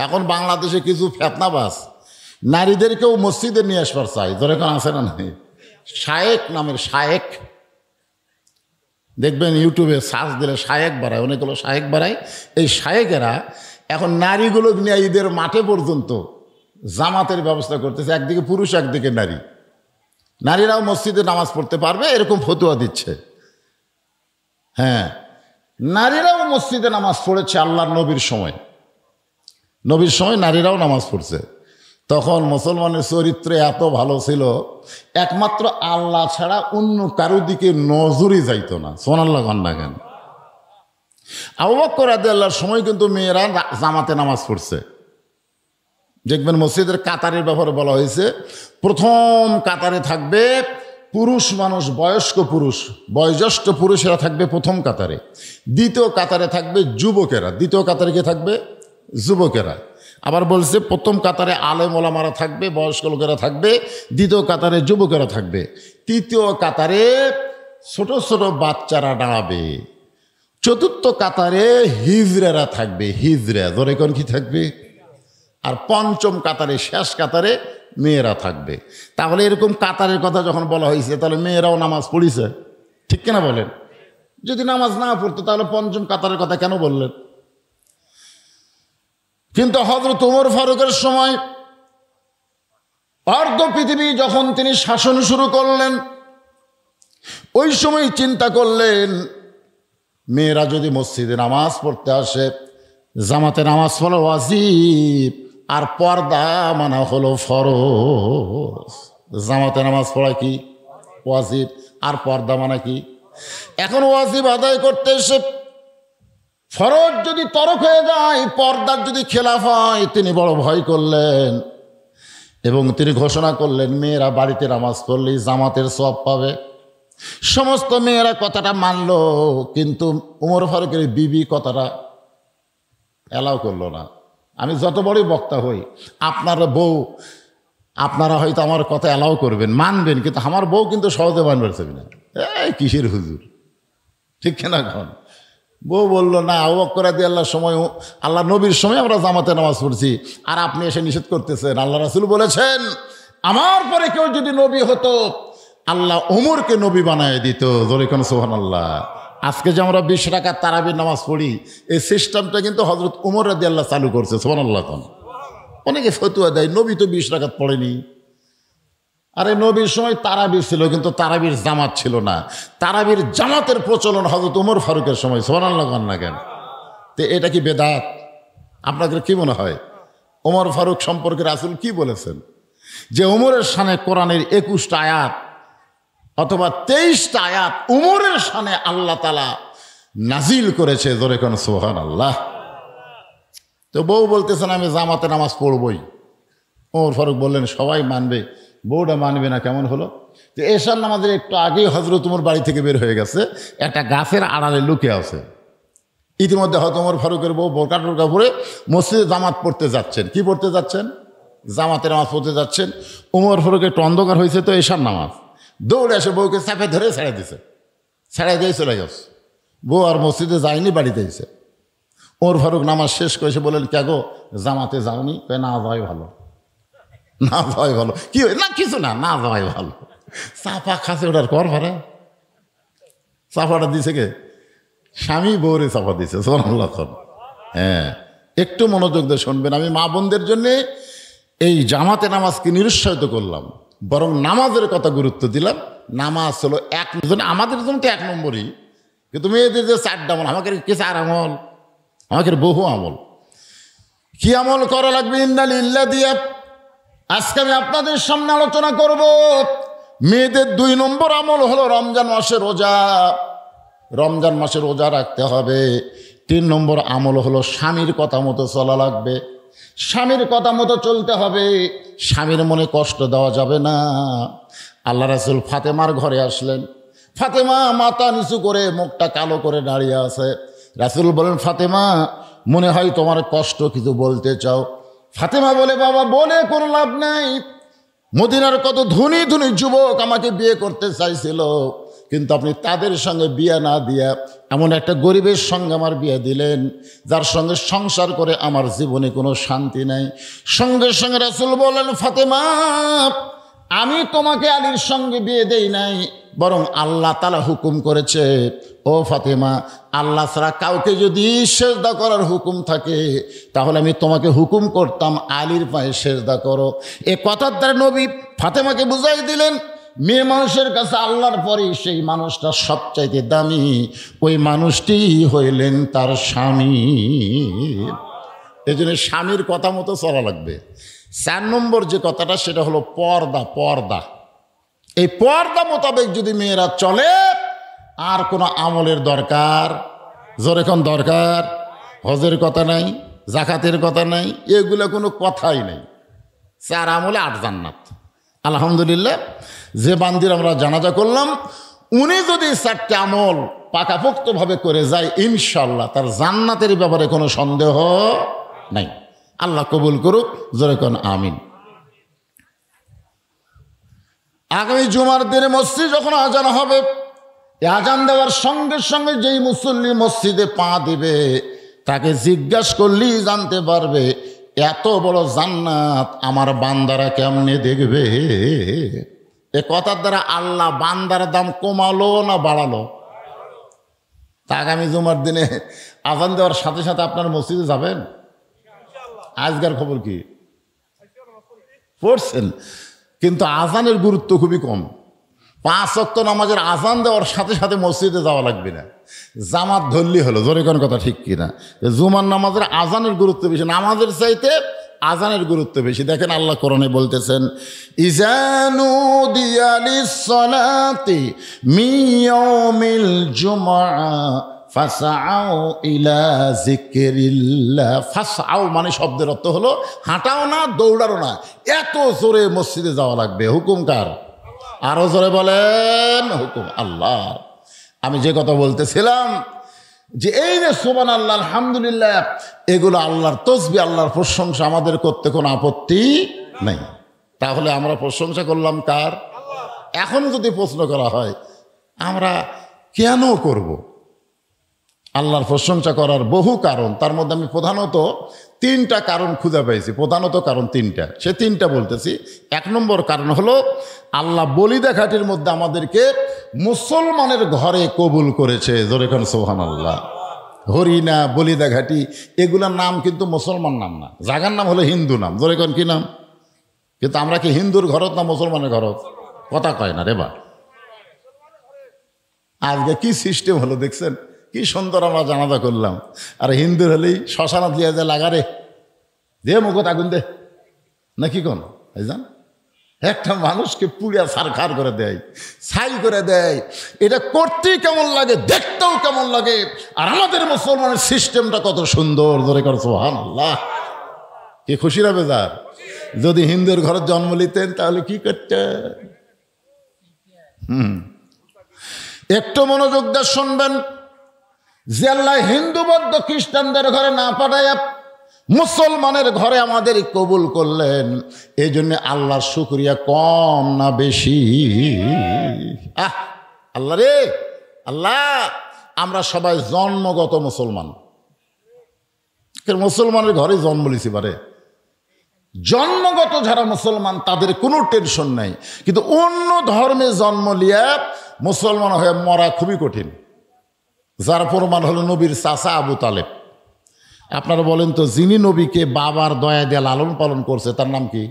এখন বাংলাদেশে কিছু ফেতনাবাজ নারীদেরকেও মসজিদে নিয়ে আসবার চাই, ধরে এখন আছে না নাই? শায়েক নামের শায়েক, দেখবেন ইউটিউবে সার্চ দিলে শায়েক বাড়ায়, অনেকগুলো শায়েক বাড়ায়। এই শায়েকেরা এখন নারীগুলো নিয়ে ঈদের মাঠে পর্যন্ত জামাতের ব্যবস্থা করতেছে, একদিকে পুরুষ একদিকে নারী, নারীরাও মসজিদে নামাজ পড়তে পারবে এরকম ফতুয়া দিচ্ছে। হ্যাঁ, নারীরাও মসজিদে নামাজ পড়েছে আল্লাহর নবীর সময়, নবীর সময় নারীরাও নামাজ পড়ছে। তখন মুসলমানের চরিত্র এত ভালো ছিল, একমাত্র আল্লাহ ছাড়া অন্য কারো দিকে নজরই যাইতো না। সুবহানাল্লাহ না কেন? আবু বকর রাদিয়াল্লাহর সময় কিন্তু মেয়েরা জামাতে নামাজ পড়ছে। দেখবেন মসজিদের কাতারের ব্যাপারে বলা হয়েছে, প্রথম কাতারে থাকবে পুরুষ মানুষ, বয়স্ক পুরুষ, বয়োজ্যেষ্ঠ পুরুষেরা থাকবে প্রথম কাতারে, দ্বিতীয় কাতারে থাকবে যুবকেরা, দ্বিতীয় কাতারে কে থাকবে? যুবকেরা। আবার বলছে প্রথম কাতারে আলেম ওলামারা থাকবে, বয়স্ক লোকেরা থাকবে, দ্বিতীয় কাতারে যুবকেরা থাকবে, তৃতীয় কাতারে ছোট ছোট বাচ্চারা দাঁড়াবে, চতুর্থ কাতারে হিজড়ারা থাকবে, হিজড়া ধরে কোন কি থাকবে, আর পঞ্চম কাতারে শেষ কাতারে মেয়েরা থাকবে। তাহলে এরকম কাতারের কথা যখন বলা হয়েছে, তাহলে মেয়েরাও নামাজ পড়িছে, ঠিক কিনা বলেন? যদি নামাজ না পড়তো তাহলে পঞ্চম কাতারের কথা কেন বললেন? কিন্তু হযরত ওমর ফারুকের সময় অর্ধ পৃথিবী যখন তিনি শাসন শুরু করলেন, ওই সময় চিন্তা করলেন মেয়েরা যদি মসজিদে নামাজ পড়তে আসে, জামাতে নামাজ পড়া ওয়াজিব আর পর্দা মানা হলো ফরজ। জামাতে নামাজ পড়া কি ওয়াজিব আর পর্দা মানা কি? এখন ওয়াজিব আদায় করতে এসে ফরজ যদি তরক হয়ে যায়, পর্দার যদি খেলাফ হয়, তিনি বড় ভয় করলেন এবং তিনি ঘোষণা করলেন মেয়েরা বাড়িতে নামাজ পড়লেই জামাতের সওয়াব পাবে। সমস্ত মেয়েরা কথাটা মানল, কিন্তু ওমর ফারুকের বিবি কথাটা অ্যালাউ করলো না। আমি যত বড়ই বক্তা হই, আপনার বউ, আপনারা হয়তো আমার কথা অ্যালাউ করবেন, মানবেন, কিন্তু আমার বউ কিন্তু সহজে মানবে না। এই কিসের হুজুর, ঠিক কিনা? এখন বউ বললো না, আবু বকর রাদিয়াল্লাহর সময়, আল্লাহ নবীর সময় আমরা জামাতে নামাজ পড়ছি, আর আপনি এসে নিষেধ করতেছেন। আল্লাহ রাসূল বলেছেন আমার পরে কেউ যদি নবী হতো আল্লাহ ওমরকে নবী বানায় দিত। জোরে কোন সুবহানাল্লাহ। আজকে যে আমরা 20 রাকাত তারাবির নামাজ পড়ি, এই সিস্টেমটা কিন্তু হযরত ওমর রাদিয়াল্লাহু চালু করছে। সুবহানাল্লাহ। অনেকে ফতোয়া দেয় নবী তো 20 রাকাত পড়েনি। আরে নবীর সময় তারাবি ছিল, কিন্তু তারাবির জামাত ছিল না। তারাবির জামাতের প্রচলন হযরত ওমর ফারুকের সময়। সুবহানাল্লাহ না কেন? তো এটা কি বেদাত? আপনাদের কি মনে হয়? ওমর ফারুক সম্পর্কে রাসূল কি বলেছেন? যে ওমরের শানে কোরআনের 21টা আয়াত অথবা 23টা আয়াত উমরের শানে আল্লাহ তাআলা নাজিল করেছে। জোরে কোন সুবহানাল্লাহ। তো বউ বলতেছেন আমি জামাতে নামাজ পড়বই। ওমর ফারুক বললেন সবাই মানবে, বউটা মানবে না, কেমন হলো? তো এশার নামাজের একটু আগেই হযরত ওমর বাড়ি থেকে বের হয়ে গেছে, একটা গাছের আড়ালে লুকে আছে। ইতিমধ্যে হয়তো ওমর ফারুকের বউ বোরকা টোরকা পরে মসজিদে জামাত পড়তে যাচ্ছেন। কি পড়তে যাচ্ছেন? জামাতে নামাজ পড়তে যাচ্ছেন। ওমর ফারুকের একটু অন্ধকার হয়েছে, তো এশার নামাজ, দৌড়ে এসে বউকে চাপে ধরে ছেড়ে দিছে, ছেড়ে দিয়ে চলে গেছে। বউ আর মসজিদে যায়নি, বাড়িতে এসে ওমর ফারুক নামাজ শেষ করেছে, বলেন কে গো জামাতে যাওনি? না যাওয়াই ভালো, না যাওয়াই ভালো। কি না কিছু না, না যাওয়াই ভালো। চাপা খাসে ওটার কর ভাড়া, চাপাটা দিছে কে? স্বামী বউরে চাপা দিছে। সুবহানাল্লাহ। হ্যাঁ, একটু মনোযোগ দিয়ে শুনবেন। আমি মা বোনদের জন্যে এই জামাতে নামাজকে নিরুৎসাহিত করলাম, বরং নামাজের কথা গুরুত্ব দিলাম। নামাজ হলো এক, আমাদের জন্য তো 1 নম্বরই, কিন্তু মেয়েদের যে 4টা আমল, আমাকে কি 4 আমল? আমাকে বহু আমল। কি আমল করা লাগবে? ইন্না লিল্লাহ দিয়া আজকে আমি আপনাদের সামনে আলোচনা করব। মেয়েদের 2 নম্বর আমল হলো রমজান মাসে রোজা। রমজান মাসে রোজা রাখতে হবে। 3 নম্বর আমল হলো স্বামীর কথা মতো চলা লাগবে। স্বামীর কথা মতো চলতে হবে, স্বামীর মনে কষ্ট দেওয়া যাবে না। আল্লাহ রাসূল ফাতেমার ঘরে আসলেন। ফাতেমা মাথা নিচু করে, মুখটা কালো করে দাঁড়িয়ে আছে। রাসূল বলেন ফাতেমা, মনে হয় তোমার কষ্ট কিছু বলতে চাও। ফাতেমা বলে বাবা বলে কোনো লাভ নাই, মদিনার কত ধনী ধনী যুবক আমাকে বিয়ে করতে চাইছিল, কিন্তু আপনি তাদের সঙ্গে বিয়ে না দিয়া এমন একটা গরিবের সঙ্গে আমার বিয়ে দিলেন, যার সঙ্গে সংসার করে আমার জীবনে কোনো শান্তি নাই। সঙ্গে সঙ্গে রাসূল বলেন, ফাতেমা, আমি তোমাকে আলীর সঙ্গে বিয়ে দেই নাই, বরং আল্লাহ তাআলা হুকুম করেছে, ও ফাতেমা, আল্লাহ ছাড়া কাউকে যদি সেজদা করার হুকুম থাকে তাহলে আমি তোমাকে হুকুম করতাম আলীর পায়ে সেজদা করো। এ কথার দ্বারা নবী ফাতেমাকে বুঝাই দিলেন, মেয়ে মানুষের কাছে আল্লাহর পরে সেই মানুষটা সবচাইতে দামি, ওই মানুষটি হইলেন তার স্বামী। এই জন্য স্বামীর কথা মতো চলা লাগবে। 4 নম্বর যে কথাটা সেটা হলো পর্দা। পর্দা, এই পর্দা মোতাবেক যদি মেয়েরা চলে, আর কোনো আমলের দরকার, জোরে কোন দরকার, হজের কথা নাই, জাকাতের কথা নাই, এগুলো কোনো কথাই নেই। 4 আমলে 8 জান্নাত। আলহামদুলিল্লাহ, যে বান্দির আমরা জানাজা করলাম, উনি যদি 4টে আমল পাকাপোক্তভাবে করে যায়, ইনশাল্লাহ তার জান্নাতের ব্যাপারে কোনো সন্দেহ নাই। আল্লাহ কবুল করুক, জোরে কোন আমিন। আগামী জুমার দিনে মসজিদ যখন আজান হবে, আজান দেওয়ার সঙ্গে সঙ্গে যেই মুসল্লি মসজিদে পা দিবে তাকে জিজ্ঞাসা করলেই জানতে পারবে এত বড় জান্নাত আমার বান্দারা কেমনে দেখবে। এ কথার দ্বারা আল্লাহ বান্দার দাম কমালো না বাড়ালো? তা আগামী জুমার দিনে আজান দেওয়ার সাথে সাথে আপনার মসজিদে যাবেন? আজকের খবর কি পড়ছেন? কিন্তু আজানের গুরুত্ব খুবই কম। 5 ওয়াক্ত নামাজের আজান দেওয়ার সাথে সাথে মসজিদে যাওয়া লাগবে না, জামাত ধরলি হলো। জোরে কোন কথা ঠিক কিনা? জুমার নামাজের আজানের গুরুত্ব বেশি, নামাজের চাইতে আজানের গুরুত্ব বেশি। দেখেন আল্লাহ কোরআনে বলতেছেন, ইজানু দিয়ালিস সালাতি মিয়াউমিল জুমআ ফাসআউ ইলা যিকরিল্লাহ। ফাসআউ মানে শব্দের অর্থ হলো হাঁটাও না, দৌড়াও না, এত জোরে মসজিদে যাওয়া লাগবে। হুকুম কার? আরো জোরে বলেন, হুকুম আল্লাহ। আমি যে কথা বলতেছিলাম যে এই যে সুবহানাল্লাহ, আলহামদুলিল্লাহ, এগুলো আল্লাহর তসবিহ, আল্লাহর প্রশংসা, আমাদের করতে কোনো আপত্তি নাই। তাহলে আমরা প্রশংসা করলাম কার? এখন যদি প্রশ্ন করা হয় আমরা কেন করব, আল্লাহর প্রশংসা করার বহু কারণ, তার মধ্যে আমি প্রধানত 3টা কারণ খুঁজে পেয়েছি। প্রধানত কারণ 3টা, সে 3টা বলতেছি। 1 নম্বর কারণ হলো আল্লাহ বলিদা ঘাটির মধ্যে আমাদেরকে মুসলমানের ঘরে কবুল করেছে। জোরে কোন সুবহানাল্লাহ। হরিণা, বলিদা ঘাটি, এগুলোর নাম কিন্তু মুসলমান নাম না, জায়গার নাম হলো হিন্দু নাম। জোরে কোন কি নাম? কিন্তু আমরা কি হিন্দুর ঘরত না মুসলমানের ঘরত? কথা কয় না রে বা। আজকে কি সিস্টেম হলো দেখছেন, কি সুন্দর আমরা জানাজা করলাম, আর হিন্দুর হলেই শ্মশানা দিয়ে যায় লাগারে দে মুখত আগুন দে না, কি কোন জান, একটা মানুষকে পুড়িয়া ছারখার করে দেয়, ছাই করে দেয়। এটা করতেই কেমন লাগে, দেখতেও কেমন লাগে। আর আমাদের মুসলমানের সিস্টেমটা কত সুন্দর। ধরে কর সুবহানাল্লাহ। কি খুশি হবে যার, যদি হিন্দুর ঘরে জন্ম নিতেন তাহলে কি করতেন? একটু মনোযোগ দিয়ে শুনবেন, যে আল্লাহ হিন্দু বৌদ্ধ খ্রিস্টানদের ঘরে না পাঠাইয়া মুসলমানের ঘরে আমাদের কবুল করলেন, এই জন্য আল্লাহর শুকরিয়া কম না বেশি? আল্লাহ রে আল্লাহ, আমরা সবাই জন্মগত মুসলমান, মুসলমানের ঘরে জন্ম লিছি পারে। জন্মগত যারা মুসলমান তাদের কোনো টেনশন নাই, কিন্তু অন্য ধর্মে জন্ম লিয়া মুসলমান হয়ে মরা খুবই কঠিন। যার প্রমাণ হলো নবীর চাচা আবু তালেব। আপনারা বলেন তো, যিনি নবীকে বাবার দয়া দিয়ে লালন পালন করছে তার নাম কি?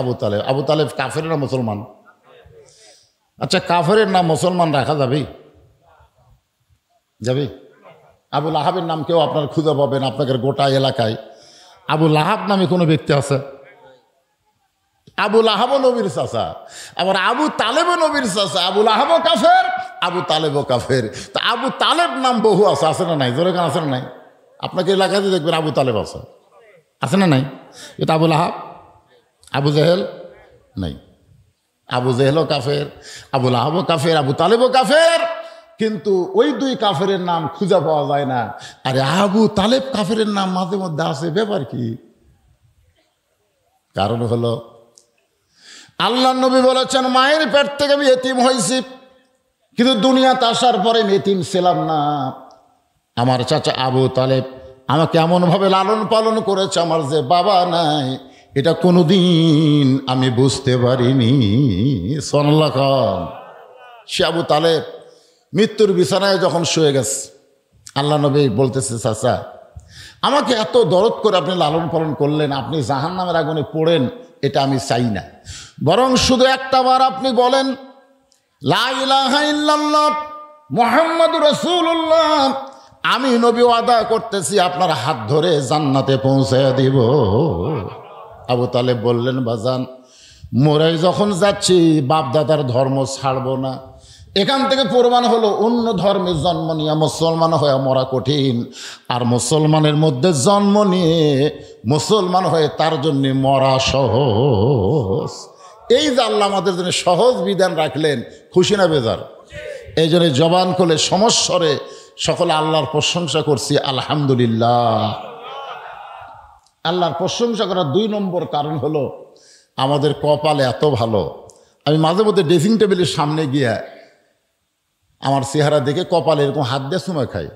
আবু তালেব। আবু তালেব কাফের না মুসলমান? আচ্ছা, কাফেরের নাম মুসলমান রাখা যাবে? যাবে? আবু লাহাবের নাম কেউ আপনার খুঁজে পাবেন আপনাদের গোটা এলাকায়? আবু লাহাব নামে কোনো ব্যক্তি আছে? আবু লাহাবও নবীর চাচা, আবার আবু তালেবও নবীর চাচা। আবু লাহাবও কাফের, আবু তালেবও কাফের। তা আবু তালেব নাম বহু আছে, আছে না নাই? জোরে কেন আছে না নাই? আপনাকে এলাকাতে দেখবেন আবু তালেব আছে, আছে না নাই? এটা আবু লাহাব, আবু জেহেল নাই। আবু জেহেলও কাফের, আবু লাহাবও কাফের, আবু তালেবও কাফের। কিন্তু ওই 2 কাফের নাম খুঁজে পাওয়া যায় না। আরে আবু তালেব কাফের নাম মাঝে মধ্যে আছে, ব্যাপার কি? কারণ হলো আল্লাহ নবী বলেছেন, মায়ের পেট থেকে আমি এতিম হয়েছি, কিন্তু দুনিয়াতে আসার পরে এতিম ছিলাম না। আমার চাচা আবু তালেব আমাকে এমনভাবে লালন পালন করেছে, আমার যে বাবা নাই এটা কোনোদিন আমি বুঝতে পারিনি। সুবহানাল্লাহ খান। সে আবু তালেব মৃত্যুর বিছানায় যখন শুয়ে গেছে, আল্লাহ নবী বলতেছে, চাচা আমাকে এত দরদ করে আপনি লালন পালন করলেন, আপনি জাহান্নামের আগুনে পড়েন এটা আমি চাই না, বরং শুধু একটা বার আপনি বলেন লা ইলাহা ইল্লাল্লাহ মুহাম্মাদুর রাসূলুল্লাহ, আমি নবী ওয়াদা করতেছি আপনার হাত ধরে জান্নাতে পৌঁছায় দিব। আবু তালেব বললেন, বাজান মোরাই যখন যাচ্ছি বাপ দাদার ধর্ম ছাড়বো না, এখান থেকে প্রমাণ হলো অন্য ধর্মের জন্ম নিয়ে মুসলমান হয়ে মরা কঠিন, আর মুসলমানের মধ্যে জন্ম নিয়ে মুসলমান হয়ে তার জন্য মরা সহজ। এই যে আল্লাহ আমাদের জন্য সহজ বিধান রাখলেন, খুশি না বেজার? এই জন্য জবান খুলে সমস্বরে সকলে আল্লাহর প্রশংসা করছি, আলহামদুলিল্লাহ। আল্লাহর প্রশংসা করার 2 নম্বর কারণ হলো আমাদের কপালে এত ভালো। আমি মাঝে মধ্যে ড্রেসিং টেবিলের সামনে গিয়ে আমার চেহারা দেখে কপালে এরকম হাত দিয়ে চুমা খাই।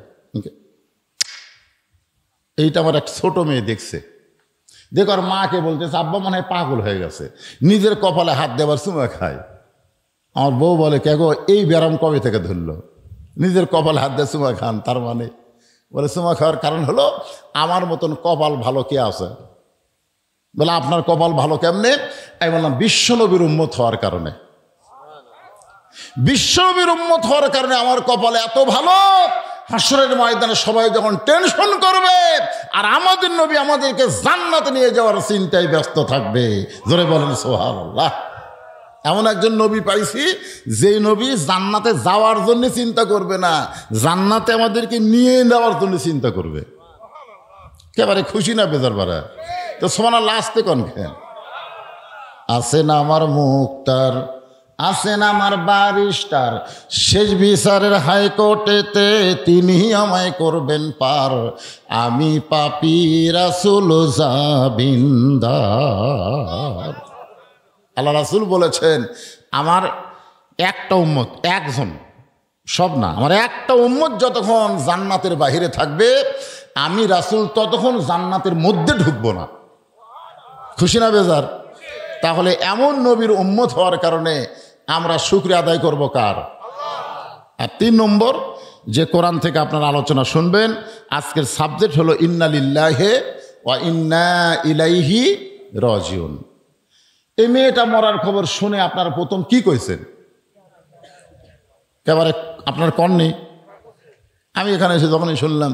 এইটা আমার এক ছোট মেয়ে দেখছে, দেখো আর মাকে বলতেছে আব্বা মনে হয় পাগল হয়ে গেছে, নিজের কপালে হাত দেবার চুমা খায়। আমার বউ বলে, কে গো এই ব্যারাম কবে থেকে ধরলো? নিজের কপালে হাত দিয়ে চুমা খান, তার মানে বলে চুমা খাওয়ার কারণ হলো আমার মতন কপাল ভালো কে আছে? বলে আপনার কপাল ভালো কেমনে? আমি বললাম বিশ্বনবীর উম্মত হওয়ার কারণে। বিশ্বনবীর উম্মত হওয়ার কারণে আমার কপালে এত ভালো, হাসরের ময়দানে সবাই যখন টেনশন করবে আর আমাদের নবী আমাদেরকে জান্নাতে নিয়ে যাওয়ার চিন্তায় ব্যস্ত থাকবে। জোরে বলেন সুবহানাল্লাহ। এমন একজন নবী পাইছি যেই নবী জান্নাতে যাওয়ার জন্য চিন্তা করবে না, জান্নাতে আমাদেরকে নিয়ে নেওয়ার জন্য চিন্তা করবে। একেবারে খুশি না বেজার পারা? তো সুবহানাল্লাহ আসতে কোন খেন আছে না আমার মুক্তার, আছেন আমার বারিস্টার, শেষ বিচারের হাইকোর্টেতে তিনি আমায় করবেন পার, আমি পাপী রাসূল জাবিন্দার। আল্লাহ রাসূল বলেছেন আমার একটা উম্মত, একজন, সব না, আমার একটা উম্মত যতক্ষণ জান্নাতের বাহিরে থাকবে আমি রাসূল ততক্ষণ জান্নাতের মধ্যে ঢুকবো না। খুশি না বেজার? তাহলে এমন নবীর উম্মত হওয়ার কারণে আমরা শুকরিয়া আদায় করব কার? আর 3 নম্বর যে কোরআন থেকে আপনারা আলোচনা শুনবেন, আজকের সাবজেক্ট হলো ইন্না লিল্লাহি ওয়া ইন্না ইলাইহি রাজিউন। এই মেয়েটা মরার খবর শুনে আপনারা প্রথম কি কইছেন? একেবারে আপনার কননি। আমি এখানে এসে যখনই শুনলাম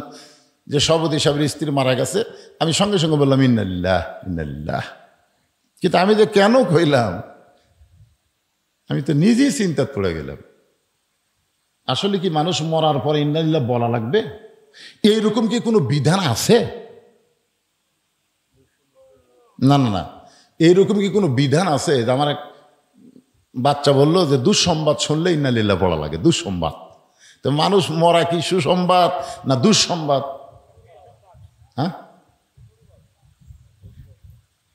যে সভাপতি সাহেবের স্ত্রী মারা গেছে, আমি সঙ্গে সঙ্গে বললাম ইন্না লিল্লাহ ইন্না লিল্লাহ। কিন্তু আমি যে কেন কইলাম, আমি তো নিজেই চিন্তা পড়ে গেলাম। আসলে কি মানুষ মরার পরে ইন্না লিল্লাহ বলা লাগবে? এইরকম কি কোনো বিধান আছে? না না না, এইরকম কি কোনো বিধান আছে? যে আমার এক বাচ্চা বললো যে দুঃসংবাদ শুনলে ইন্না লিল্লাহ বলা লাগে। দুঃসংবাদ তো মানুষ মরা কি সুসংবাদ না দুঃসংবাদ? হ্যাঁ,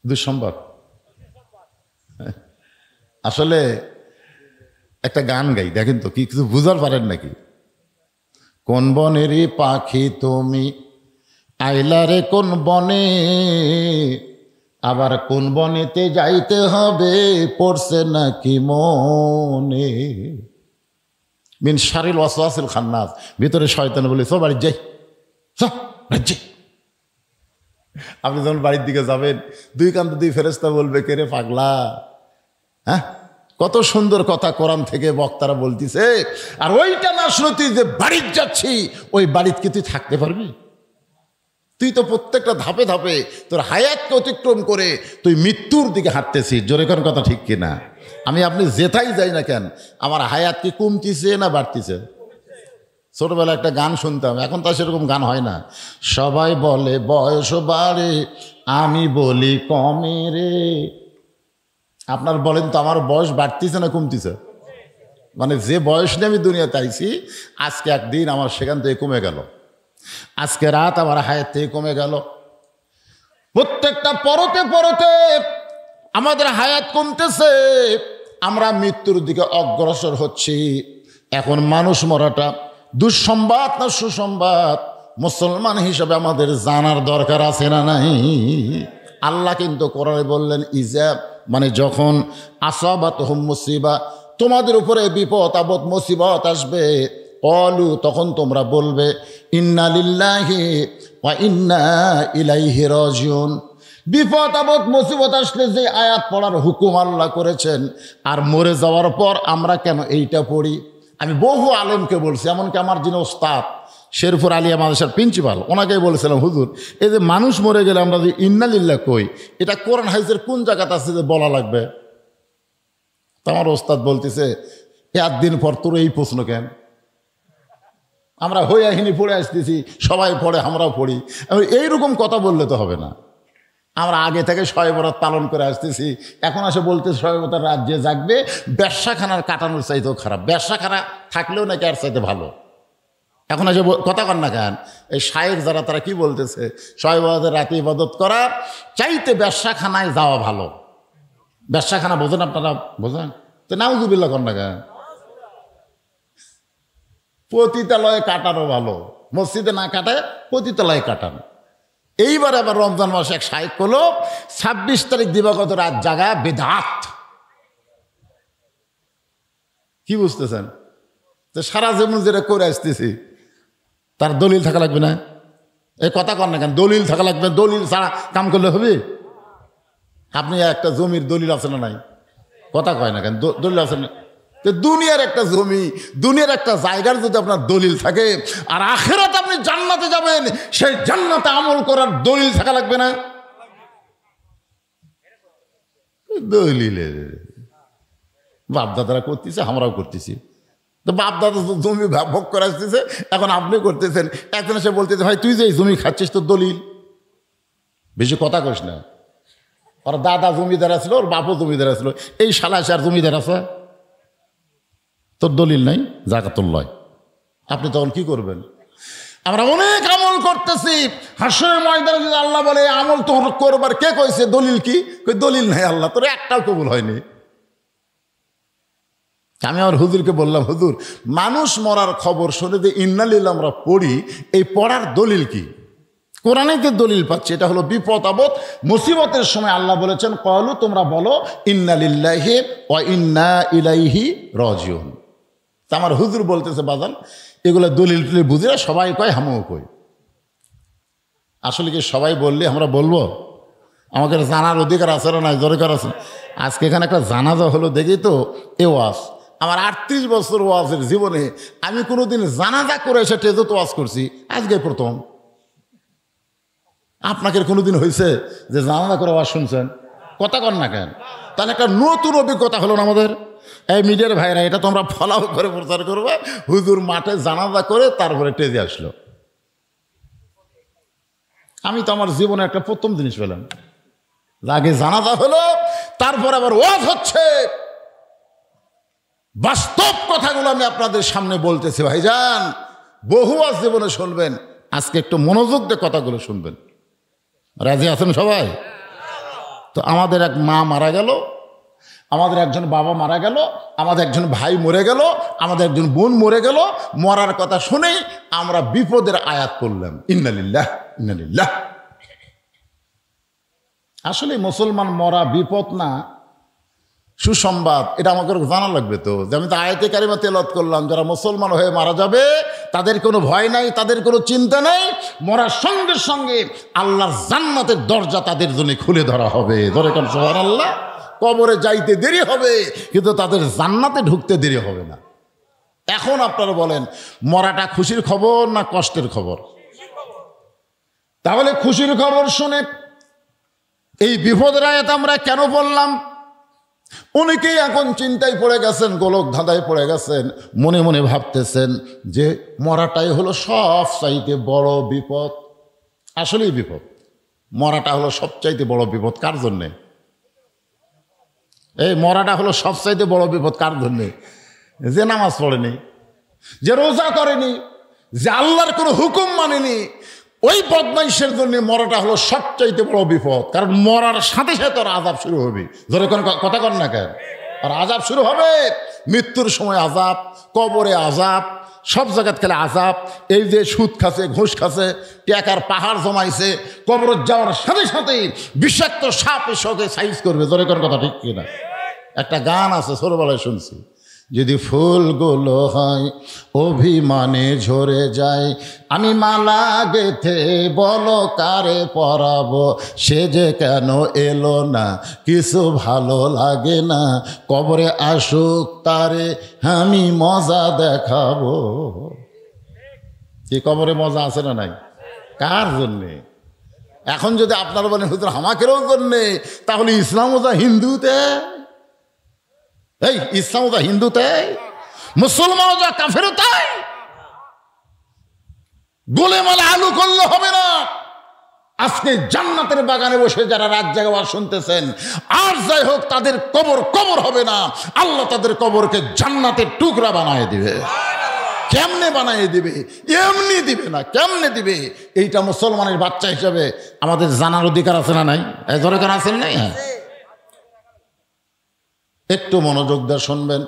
দুঃসংবাদ। আসলে একটা গান গাই, দেখেন তো কি কিছু বুঝার পারেন নাকি? কোন বনেরই পাখি তুমি আইলা রে কোন বনে, আবার কোন বনেতে যাইতে হবে পড়ছে নাকি মনে। মিন শারিল ওয়াসওয়াসিল খান্নাস, ভিতরে শয়তান বলে চল বাড়ি যাই, যাই। আপনি যখন বাড়ির দিকে যাবেন 2 কান্দে 2 ফেরেশতা বলবে কে রে পাগলা? হ্যাঁ, কত সুন্দর কথা কোরআন থেকে বক্তারা বলতিছে। আর ওইটা না শুনে তুই যে বাড়ির যাচ্ছি, ওই বাড়িতে কি তুই থাকতে পারবি? তুই তো প্রত্যেকটা ধাপে ধাপে তোর হায়াতকে অতিক্রম করে তুই মৃত্যুর দিকে হাঁটতেছিস। জোরে কোন কথা ঠিক কিনা? আমি আপনি যেথাই যাই না কেন, আমার হায়াত কি কমতিছে না বাড়তিছে? ছোটবেলায় একটা গান শুনতাম, এখন তো সেরকম গান হয় না। সবাই বলে বয়স বাড়ে, আমি বলি কমে রে। আপনার বলেন তো আমার বয়স বাড়তিছে না কমতিছে? মানে যে বয়স নিয়ে আমি দুনিয়াতে আইছি, আজকে একদিন আমার সেখান থেকে কমে গেল, আজকে রাত আমার হায়াত থেকে কমে গেল। প্রত্যেকটা পরতে পরতে আমাদের হায়াত কমতেছে, আমরা মৃত্যুর দিকে অগ্রসর হচ্ছি। এখন মানুষ মরাটা দুঃসংবাদ না সুসংবাদ মুসলমান হিসাবে আমাদের জানার দরকার আছে না নাই? আল্লাহ কিন্তু কোরআনে বললেন ইজা, মানে যখন আসাবাতহুম মুসিবা, তোমাদের উপরে বিপদ আপদ মুসিবত আসবে, অলু, তখন তোমরা বলবে ইন্না লিল্লাহি ওয়া ইন্না ইলাইহি রাজিউন। বিপদ আপদ মুসিবত আসলে যে আয়াত পড়ার হুকুম আল্লাহ করেছেন, আর মরে যাওয়ার পর আমরা কেন এইটা পড়ি? আমি বহু আলেমকে বলছি, এমনকি আমার যিনি ওস্তাদ শেরপুর আলিয়া মাদ্রাসার প্রিন্সিপাল, ওনাকেই বলেছিলাম, হুজুর এই যে মানুষ মরে গেলে আমরা যে ইন্না লিল্লাহ কই, এটা কোরআন হাদিসের কোন জায়গাতে আছে যে বলা লাগবে? তো আমার ওস্তাদ বলতেছে, একদিন পর তোর এই প্রশ্ন কেন? আমরা হইয়াহিনী পড়ে আসতেছি, সবাই পড়ে, আমরাও পড়ি, এইরকম কথা বললে তো হবে না। আমরা আগে থেকে শবে বরাত পালন করে আসতেছি, এখন আসে বলতে শবে বরাতের রাত যে জাগবে ব্যবসাখানার কাটানোর চাইতেও খারাপ, ব্যবসাখানা থাকলেও নাকি আর চাইতে ভালো। এখন আসে কথা কন না কেন? এই শায়েক যারা তারা কি বলতেছে, শবে বরাতের রাতে ইবাদত করার চাইতে ব্যবসাখানায় যাওয়া ভালো। ব্যবসাখানা বোঝেন আপনারা? বোঝেন তো? নাউজুবিল্লাহ কন না কেন? পতিতালয়ে কাটানো ভালো, মসজিদে না কাটায় পতিতালয়ে কাটানো। এইবার আবার রমজান মাসে এক শায়েক হলো 26 তারিখ দিবাগত রাত জাগা বেদাত। কি বুঝতেছেন? তো সারা জীবন যেটা করে আসতেছি তার দলিল থাকা লাগবে না? এই কথা কর না কেন? দলিল থাকা লাগবে, দলিল ছাড়া কাম করলে হবে? আপনি একটা জমির দলিল আছে না নাই? কথা কয় না কেন? দলিল আছে না? তো দুনিয়ার একটা জমি, দুনিয়ার একটা জায়গার যদি আপনার দলিল থাকে, আর আখিরাতে আপনি জান্নাতে যাবেন, সেই জান্নাতে আমল করার দলিল থাকা লাগবে না? দলিলে বাপদাদারা করতেছে, আমরাও করতেছি। তো বাপদাদা জমি ভোগ করে আসতেছে, এখন আপনি করতেছেন। একজন এসে বলতেছে, ভাই তুই যে এই জমি খাচ্ছিস তোর দলিল? বেশি কথা কইস না। ওর দাদা জমিদার আছিল, ওর বাপও জমিদার আছিল, এই শালায় আর জমিদার আছে, তোর দলিল নাই, জাকাতুল লয়। আপনি তখন কি করবেন? আমরা অনেক আমল করতেছি, হাসরের ময়দানে যদি আল্লাহ বলে আমল তোর করবার কে কইছে, দলিল কি? কই দলিল নাই আল্লাহ, তোর একটাও কবুল হয়নি। আমি আমার হুজুরকে বললাম, হুজুর মানুষ মরার খবর শুনে যে ইন্না লিল্লাহ আমরা পড়ি, এই পড়ার দলিল কি? কোরআনে যে দলিল পাচ্ছি এটা হলো বিপদ আপদ মুসিবতের সময় আল্লাহ বলেছেন ক্বালু, তোমরা বলো ইন্না লিল্লাহি ওয়া ইন্না ইলাইহি রাজিউন। তা আমার হুজুর বলতেছে, বাজান এগুলো দলিল টলিল বুঝি না, সবাই কয় আমিও কই। আসলে কি সবাই বললে আমরা বলবো? আমাদের জানার অধিকার আছে না নাই? দরকার আছে। আজকে এখানে একটা জানাজা হলো দেখি তো, এ ওয়াজ আমার 38 বছর ওয়াজের জীবনে আমি কোনোদিন জানাজা করে এসে টেজত ওয়াজ করছি, আজকে প্রথম। আপনাকে কোনোদিন হয়েছে যে জানাজা করে ওয়াজ শুনছেন? কথা কন না কেন? তাহলে একটা নতুন অভিজ্ঞতা হলো না আমাদের। এই মিডিয়ার ভাইরা, এটা তোমরা ফলো করে প্রচার করবে। হুজুর মাঠে জানাজা করে তারপরে টেজে আসলো। আমি তো আমার জীবনে একটা প্রথম জিনিস পেলাম, আগে জানাজা হলো, তারপর আবার ওয়াজ হচ্ছে। বাস্তব কথাগুলো আমি আপনাদের সামনে বলতেছি ভাইজান, বহু ওয়াজ জীবনে শুনবেন, আজকে একটু মনোযোগ দিয়ে কথাগুলো শুনবেন। রাজি আছেন সবাই? তো আমাদের এক মা মারা গেল, আমাদের একজন বাবা মারা গেল, আমাদের একজন ভাই মরে গেল, আমাদের একজন বোন মরে গেল। মরার কথা শুনেই আমরা বিপদের আয়াত করলাম, ইন্না লিল্লাহ ইন্না লিল্লাহ। আসলে মুসলমান মরা বিপদ না, সুসংবাদ। এটা আমাকে জানা লাগবে তো, যে আমি তো আয়াতে কারিমা তেলাওয়াত করলাম, যারা মুসলমান হয়ে মারা যাবে তাদের কোনো ভয় নাই, তাদের কোনো চিন্তা নেই। মরার সঙ্গে সঙ্গে আল্লাহর জান্নাতের দরজা তাদের জন্য খুলে ধরা হবে। ধরে কেন সুবহানাল্লাহ। কবরে যাইতে দেরি হবে, কিন্তু তাদের জান্নাতে ঢুকতে দেরি হবে না। এখন আপনারা বলেন, মরাটা খুশির খবর না কষ্টের খবর? তাহলে খুশির খবর শুনে এই বিপদের আয়াত আমরা কেন বললাম? অনেকেই এখন চিন্তায় পড়ে গেছেন, গোলক ধাঁধায় পড়ে গেছেন, মনে মনে ভাবতেছেন যে মরাটাই হলো সব চাইতে বড় বিপদ। আসলেই বিপদ, মরাটা হলো সবচাইতে বড় বিপদ। কার জন্যে? এই মরাটা হলো সবচাইতে বড় বিপদ কার জন্যে? যে নামাজ পড়েনি, যে রোজা করেনি, যে আল্লাহর কোনো হুকুম মানেনি, ওই বদমাইশের জন্য মরাটা হলো সবচাইতে বড় বিপদ। কারণ মরার সাথে সাথে তোর আযাব শুরু হবে। ধরে কোন কথা কর না কেন? আর আযাব শুরু হবে, মৃত্যুর সময় আযাব, কবরে আযাব, সব জায়গায় খেলে আযাব। এই যে সুদ খাচ্ছে, ঘুষ খাচ্ছে, টাকার পাহাড় জমাইছে, কবর যাওয়ার সাথে সাথে বিষাক্ত সাপ এসে সাইজ করবে। জোরে কোন কথা ঠিক কিনা? একটা গান আছে ছোটবেলায় শুনছি, যদি ফুলগুলো হয় অভিমানে ঝরে যায়, আমি মালা গেথে বলো কারে পরাবো, সে যে কেন এলো না, কিছু ভালো লাগে না, কবরে আসুক তারে আমি মজা দেখাবো। কি কবরে মজা আছে না নাই? কার জন্যে? এখন যদি আপনারা বলেন হুজুর আমাকেরও জন্যে, তাহলে ইসলামও যা হিন্দুতে, এই ইসলামও যা হিন্দুতে, মুসলমানও যা কাফেরও তাই। গোলেমালে আলু করলে হবে না। আজকে জান্নাতের বাগানে বসে যারা রাত জাগা শুনতেছেন, আর যাই হোক তাদের কবর কবর হবে না, আল্লাহ তাদের কবরকে জান্নাতের টুকরা বানায় দিবে। কেমনে বানায় দিবে? এমনি দিবে না, কেমনে দিবে? এইটা মুসলমানের বাচ্চা হিসাবে আমাদের জানার অধিকার আছে না নাই? দরকার আছে না? হ্যাঁ, একটু মনোযোগ দিয়ে শুনবেন।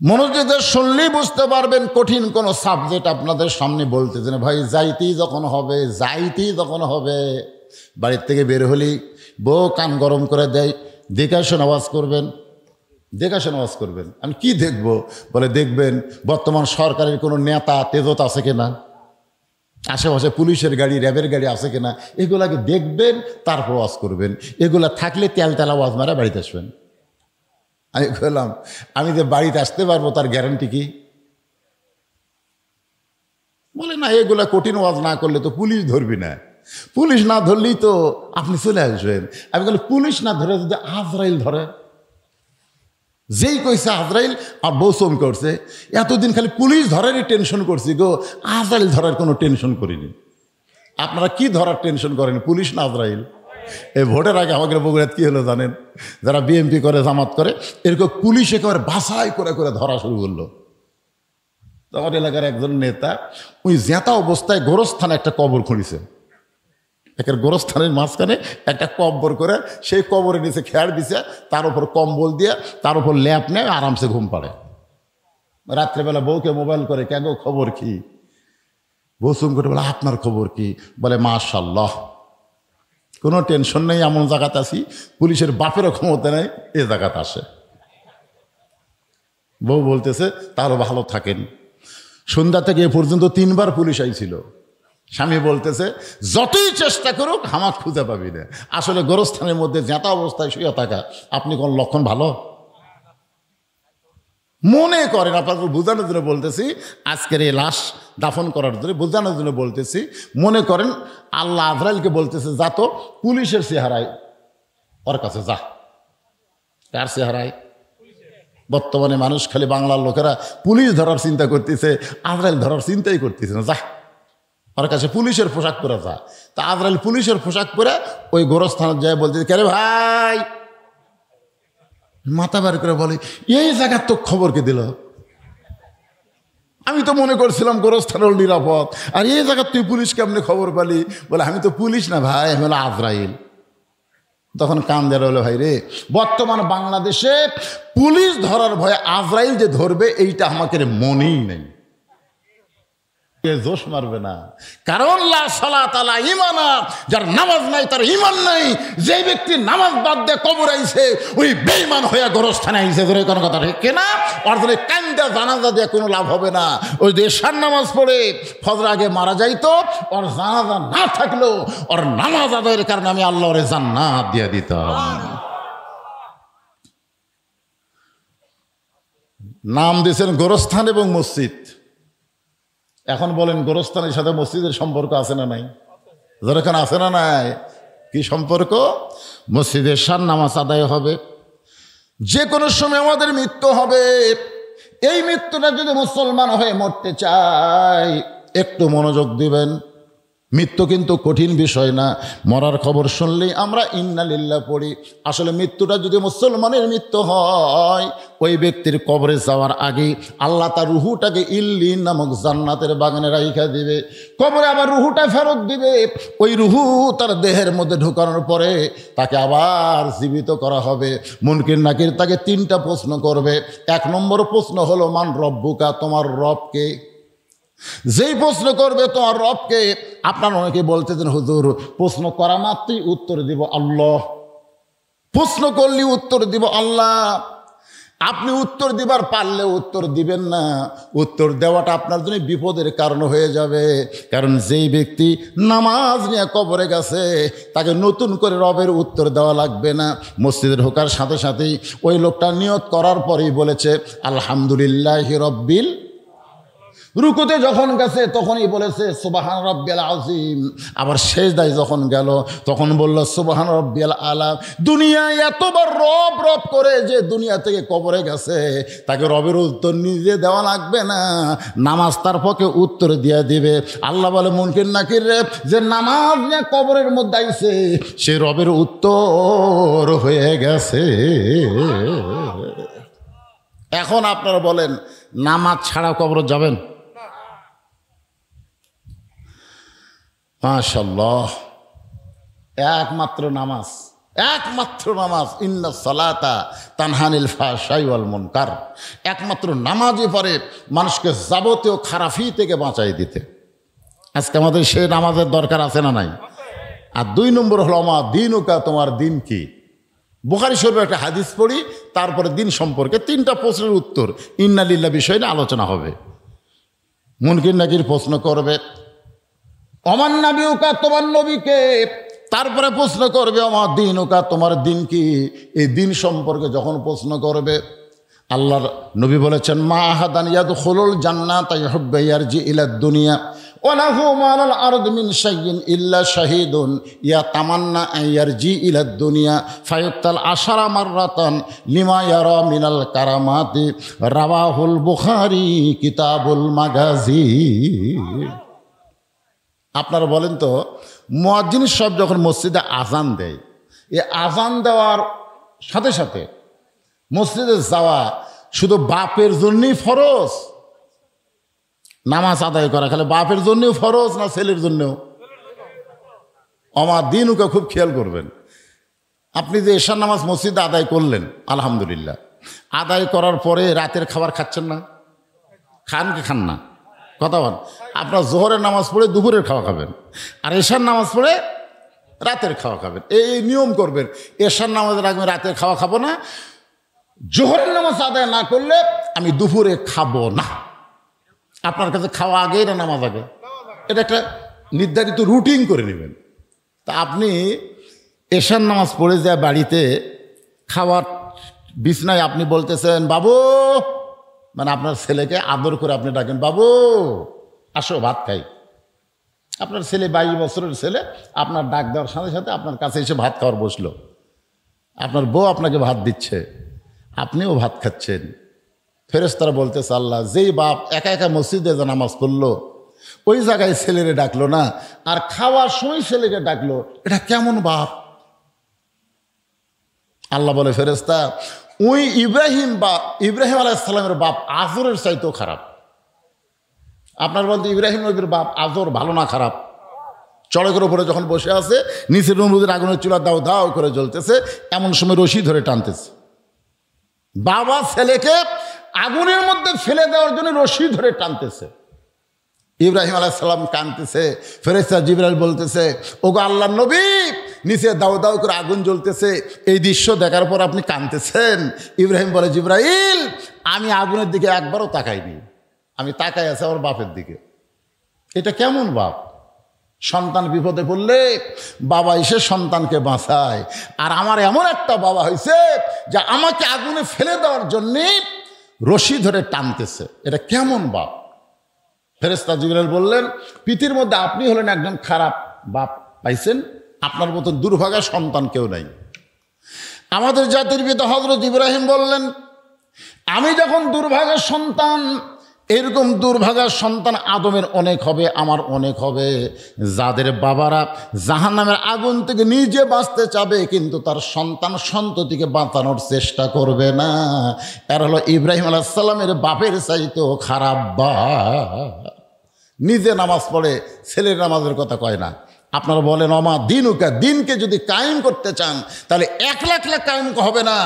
মনোযোগ দিয়ে শুনলেই বুঝতে পারবেন কঠিন কোন সাবজেক্ট আপনাদের সামনে বলতেছেন। ভাই যাইতেই যখন হবে, বাড়ির থেকে বের হলেই বউ কান গরম করে দেয়, দেখাশোনা আওয়াজ করবেন। আমি কি দেখব? বলে দেখবেন বর্তমান সরকারের কোনো নেতা তেজত আছে কিনা, আশেপাশে পুলিশের গাড়ি, র্যাবের গাড়ি আছে কিনা, এগুলাকে দেখবেন, তারপর ওয়াজ করবেন। এগুলা থাকলে তেল আওয়াজ মারা বাড়িতে আসবেন। আমি বললাম আমি যে বাড়িতে আসতে পারবো তার গ্যারান্টি কি? বলে না, এগুলা কঠিন ওয়াজ না করলে তো পুলিশ ধরবি না, পুলিশ না ধরলেই তো আপনি চলে আসবেন। আমি বলি পুলিশ না ধরে যদি আজরাইল ধরে, যেই কইছে আজরাইল, আর বউ চমকে করছে, এতদিন খালি পুলিশ ধরারই টেনশন করছি গো, আজরাইল ধরার কোনো টেনশন করিনি। আপনারা কি ধরার টেনশন করেন, পুলিশ না আজরাইল? এই ভোটের আগে আমাদের বগুড়াত কি হলো জানেন? যারা বিএনপি করে, জামাত করে, এরকম পুলিশ একেবারে বাছাই করে করে ধরা শুরু করলো। আমার এলাকার একজন নেতা ওই জেতা অবস্থায় গোরস্থানে একটা কবর খুঁড়িছে, একের গোরস্থানের মাঝখানে একটা কবর করে, সেই কবরের নিচে খেয়ার দিছে, তার উপর কম্বল দিয়ে, তার উপর ল্যাপ নেয়, আরামসে ঘুম পাড়ে। রাত্রেবেলা বউকে মোবাইল করে, কেন খবর কি? বউ চুম করে বলে আপনার খবর কি? বলে মাশাআল্লাহ, কোনো টেনশন নেই, এমন জায়গাতে আসি পুলিশের বাপেরও ক্ষমতা নেই, এ জায়গাতে আসে। বউ বলতেছে তারও ভালো থাকেন। সন্ধ্যা থেকে এ পর্যন্ত 3 বার পুলিশ আইছিল। স্বামী বলতেছে যতই চেষ্টা করুক হামাক খুঁজে পাবি না। আসলে গোরস্থানের মধ্যে জেতা অবস্থায় শুয়ে থাকা আপনি কোন লক্ষণ ভালো মনে করেন? আপনাকে বোঝানোর জন্য বলতেছি, আজকের এই লাশ দাফন করার জন্য বোঝানোর জন্য বলতেছি। মনে করেন আল্লাহ আজরাইলকে বলতেছে যা তো পুলিশের চেহারায় ওর কাছে যা। কার চেহারায়? বর্তমানে মানুষ খালি বাংলার লোকেরা পুলিশ ধরার চিন্তা করতেছে, আজরাইল ধরার চিন্তাই করতেছে না। যা ওর কাছে পুলিশের পোশাক পরে যা। তা আজরাইল পুলিশের পোশাক পরে ওই গোরস্থানে যায়, বলতেছে কে রে ভাই? মাথা বার করে বলে এই জায়গার তো খবর কে দিল? আমি তো মনে করছিলাম গোরস্থান নিরাপদ, আর এই জায়গার তুই পুলিশ কেমনে খবর পালি? বলে আমি তো পুলিশ না ভাই, আমি হলো আজরাইল। তখন কান দেওয়া হলো ভাই রে, বর্তমান বাংলাদেশে পুলিশ ধরার ভয়ে আজরাইল যে ধরবে এইটা আমাকে মনেই নেই। জোশ মারবে না, কারণ লা সালাত আলা ঈমানা, যার নামাজ নাই তার ঈমান নাই। যে ব্যক্তি নামাজ বাদ দিয়ে কবর আইছে ওই বেঈমান হয়ে গোরস্থানে আইছে। ধরে কোনো কথা ঠিক কিনা? ওর জন্য কান্দা জানাজা দিয়ে কোনো লাভ হবে না। ওই যে এশার নামাজ পড়ে ফজর আগে মারা যাইতো, ওর জানাজা না থাকলেও ওর নামাজ আদায়ের কারণে আমি আল্লাহর জান্নাত দিয়ে দিতাম। নাম দিয়েছেন গোরস্থান এবং মসজিদ। এখন বলেন গোরস্থানের সাথে মসজিদের সম্পর্ক আছে না নাই? যেখানে আছে না নাই? কি সম্পর্ক? মসজিদের শান নামাজ আদায় হবে। যে কোনো সময় আমাদের মৃত্যু হবে। এই মৃত্যুটা যদি মুসলমান হয়ে মরতে চায় একটু মনোযোগ দিবেন। মৃত্যু কিন্তু কঠিন বিষয় না। মরার খবর শুনলেই আমরা ইন্না লিল্লাহ পড়ি। আসলে মৃত্যুটা যদি মুসলমানের মৃত্যু হয়, ওই ব্যক্তির কবরে যাওয়ার আগে আল্লাহ তার রুহুটাকে ইল্লিন নামক জান্নাতের বাগানে রাইখা দিবে। কবরে আবার রুহুটা ফেরত দিবে। ওই রুহু তার দেহের মধ্যে ঢুকানোর পরে তাকে আবার জীবিত করা হবে। মুনকির নাকির তাকে 3টা প্রশ্ন করবে। 1 নম্বর প্রশ্ন হলো মান রব্বুকা, তোমার রবকে। যেই প্রশ্ন করবে তোমার রবকে, আপনার অনেকে বলতেছেন হুজুর প্রশ্ন করা মাত্রই উত্তর দিব আল্লাহ, প্রশ্ন করলে উত্তর দিব আল্লাহ। আপনি উত্তর দিবার পারলে উত্তর দিবেন না, উত্তর দেওয়াটা আপনার জন্য বিপদের কারণ হয়ে যাবে। কারণ যেই ব্যক্তি নামাজ নিয়ে কবরে গেছে তাকে নতুন করে রবের উত্তর দেওয়া লাগবে না। মসজিদে ঢোকার সাথে সাথেই ওই লোকটা নিয়ত করার পরেই বলেছে আলহামদুলিল্লাহি রব্বিল। রুকুতে যখন গেছে তখনই বলেছে সুবহান রাব্বিয়াল আযীম। আবার সেজদায় যখন গেল তখন বলল সুবহান রাব্বিয়াল আলা। দুনিয়ায় এতবার রব রব করে যে দুনিয়া থেকে কবরে গেছে, তাকে রবের উত্তর নিজে দেওয়া লাগবে না, নামাজ তার পক্ষে উত্তর দিয়ে দিবে। আল্লাহ বলে মুনকির নাকির রে, যে নামাজ নিয়ে কবরের মধ্যে আইছে সে রবের উত্তর হয়ে গেছে। এখন আপনারা বলেন নামাজ ছাড়া কবর যাবেন? মাশাআল্লাহ, একমাত্র নামাজ, একমাত্র নামাজ। ইন্না সালাতা তানহানিল ফাহশাই ওয়াল মুনকার। একমাত্র নামাজই পারে মানুষকে যাবতীয় খারাপি থেকে বাঁচাই দিতে। আজকে আমাদের সেই নামাজের দরকার আছে না নাই? আর 2 নম্বর হলো মা দিনুকা, তোমার দিন কি। বুখারী শরীফে একটা হাদিস পড়ি, তারপরে দিন সম্পর্কে 3টা প্রশ্নের উত্তর ইন্না লিল্লাহ বিষয় নিয়ে আলোচনা হবে। মুনকির নাকির প্রশ্ন করবে অমান নাবিউকা, তোমার নবীকে। তারপরে প্রশ্ন করবে আমার দিনুকা, তোমার দিন কি। এই দিন সম্পর্কে যখন প্রশ্ন করবে, আল্লাহর নবী বলেছেন মা আহাদান ইয়াদখুলুল জান্নাতা ইউহিব্বু ইয়ারজি ইলাদ দুনিয়া ওয়া লাহু মা'আল আরদি মিন শাইইন ইল্লা শাহীদুন ইয়াতামান্না আন ইয়ারজি ইলাদ দুনিয়া ফায়ুক্তাল 10 মাররাতান লিমা ইয়ারা মিনাল কারামাতি। রাওয়াহুল বুখারী কিতাবুল মাগাজি। আপনারা বলেন তো, মুয়াজ্জিন সাহেব যখন মসজিদে আজান দেয়, এই আজান দেওয়ার সাথে সাথে মসজিদে যাওয়া শুধু বাপের জন্যই ফরজ? নামাজ আদায় করা খালি বাপের জন্যও ফরজ না ছেলের জন্যও? আমার দিনকে খুব খেয়াল করবেন। আপনি যে এশার নামাজ মসজিদে আদায় করলেন, আলহামদুলিল্লাহ, আদায় করার পরে রাতের খাবার খাচ্ছেন না? খান কি খান না? কথা বল। আপনার জোহরের নামাজ পড়ে দুপুরের খাওয়া খাবেন, আর এশার নামাজ পড়ে রাতের খাওয়া খাবেন। এই নিয়ম করবেন, এশার নামাজের আগে রাতের খাওয়া খাবো না, জোহরের নামাজ আদায় না করলে আমি দুপুরে খাবো না। আপনার কাছে খাওয়া আগে না নামাজ আগে? এটা একটা নির্ধারিত রুটিন করে নেবেন। তা আপনি এশার নামাজ পড়ে যায় বাড়িতে খাওয়ার বিছনায় আপনি বলতেছেন বাবু, মানে আপনার ছেলেকে আদর করে আপনি ডাকেন বাবু আসো ভাত খাই। আপনার ছেলে 22 বছরের ছেলে, আপনার ডাক দেওয়ার সাথে সাথে আপনার কাছে এসে ভাত খাওয়ার বসলো। আপনার বউ আপনাকে ভাত দিচ্ছে, আপনিও ভাত খাচ্ছেন। ফেরেশতারা বলতেছে আল্লাহ, যেই বাপ একা একা মসজিদে যা নামাজ পড়লো, ওই জায়গায় ছেলেরে ডাকলো না, আর খাওয়ার সময় ছেলেকে ডাকলো, এটা কেমন বাপ? আল্লাহ বলে ফেরেশতা, ওই ইব্রাহিম আলাইহিস সালামের বাপ আজরের চাইতেও খারাপ। আপনার বলতে ইব্রাহিম নবীর বাপ আজর ভালো না খারাপ? চড়কের উপরে যখন বসে আছে, নিচের নমরুদের আগুনের চুলা দাও দাও করে জ্বলতেছে, এমন সময় রশি ধরে টানতেছে। বাবা ছেলেকে আগুনের মধ্যে ফেলে দেওয়ার জন্য রশি ধরে টানতেছে। ইব্রাহিম আলাইহিস সালাম কাঁদতেছে। ফেরেশতা জিবরাইল বলতেছে, ওগো আল্লাহর নবী, নিচে দাও দাও করে আগুন জ্বলতেছে, এই দৃশ্য দেখার পর আপনি কাঁদতেছেন। ইব্রাহিম বলে, জিবরাইল, আমি আগুনের দিকে একবারও তাকাইনি, আমি তাকাই আছে আমার বাপের দিকে। এটা কেমন বাপ? সন্তান বিপদে পড়লে বাবা এসে সন্তানকে বাঁচায়, আর আমার এমন একটা বাবা হয়েছে যে আমাকে আগুনে ফেলে দেওয়ার জন্যে রশি ধরে টানতেছে। এটা কেমন বাপ? ফেরেশতা জিবরাইল বললেন, পৃথিবীর মধ্যে আপনি হলেন একজন খারাপ বাপ পাইছেন, আপনার মতন দুর্ভাগা সন্তান কেউ নাই। আমাদের জাতির পিতা হযরত ইব্রাহিম বললেন, আমি যখন দুর্ভাগা সন্তান, এরকম দুর্ভাগা সন্তান আদমের অনেক হবে, আমার অনেক হবে, যাদের বাবারা জাহান্নামের আগুন থেকে নিজে বাঁচতে চাবে কিন্তু তার সন্তান সন্ততিকে বাঁচানোর চেষ্টা করবে না। এর হলো ইব্রাহিম আলাইহিস সালামের বাপের চাইতেও খারাপ বাপ। নিজে নামাজ পড়ে ছেলের নামাজের কথা কয় না। আপনারা বলেন অমা দিনুকা, দিনকে যদি কায়েম করতে চান তাহলে এক লাখ কায়েম হবে না,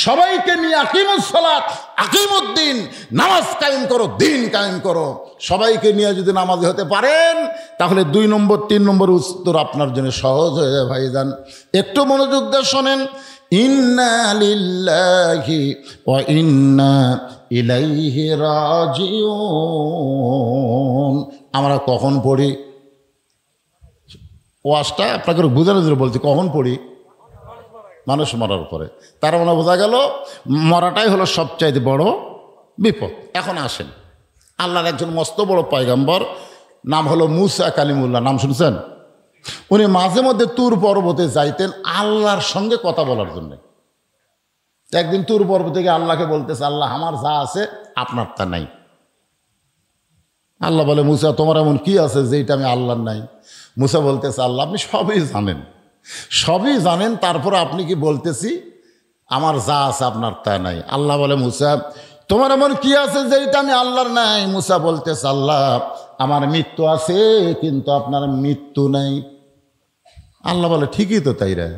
সবাইকে নিয়ে আকিমুস সালাত আকিমুদ্দিন, নামাজ কায়েম করো, দিন কায়েম করো। সবাইকে নিয়ে যদি নামাজি হতে পারেন তাহলে 2 নম্বর 3 নম্বর উত্তর আপনার জন্য সহজ হয়ে যায় ভাইজান। একটু মনোযোগ দিয়ে শোনেন। ইন্না লিল্লাহি ওয়া ইন্না ইলাইহি রাজিউন। আমরা কখন পড়ি ওয়াজটা আপনাকে বোঝানোর জন্য বলছি, কখন পড়ি? মানুষ মরার পরে। তার মানে বোঝা গেল মরাটাই হলো সবচাইতে বড় বিপদ। এখন আসেন, আল্লাহর একজন মস্ত বড় পয়গম্বর, নাম হলো মুসা কালিমুল্লাহ, নাম শুনছেন? উনি মাঝে মধ্যে তুর পর্বতে যাইতেন আল্লাহর সঙ্গে কথা বলার জন্য। একদিন তুর পর্বতে গিয়ে আল্লাহকে বলতেছে, আল্লাহ আমার যা আছে আপনার তা নাই। আল্লাহ বলে, মুসা তোমার এমন কি আছে যেটা আমি আল্লাহর নাই? মুসা বলতেছে, আল্লাহ আপনি সবই জানেন, সবই জানেন, তারপর আপনি কি বলতেছি আমার যা আছে আপনার তা নাই। আল্লাহ বলে, মুসা তোমার এমন কি আছে যেটা আমি আল্লাহর নাই? মুসা বলতেছে, আল্লাহ আমার মৃত্যু আছে কিন্তু আপনার মৃত্যু নাই। আল্লাহ বলে, ঠিকই তো তাই রে।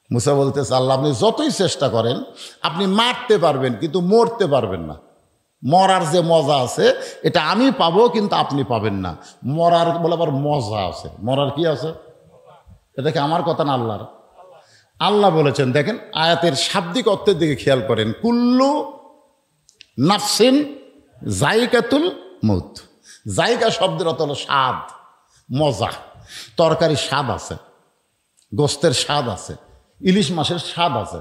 মুসা বলতেছে, আল্লাহ আপনি যতই চেষ্টা করেন আপনি মারতে পারবেন কিন্তু মরতে পারবেন না। মরার যে মজা আছে এটা আমি পাবো কিন্তু আপনি পাবেন না। মরার বলে আবার মজা আছে। মরার কি আছে? এটা কি আমার কথা না আল্লাহর? আল্লাহ বলেছেন, দেখেন আয়াতের শাব্দিক অর্থের দিকে খেয়াল করেন। কুল্লু নাফসিন জায়কাতুল মউত। জায়গা শব্দের অর্থ হলো স্বাদ, মজা। তরকারির স্বাদ আছে, গোস্তের স্বাদ আছে, ইলিশ মাছের স্বাদ আছে।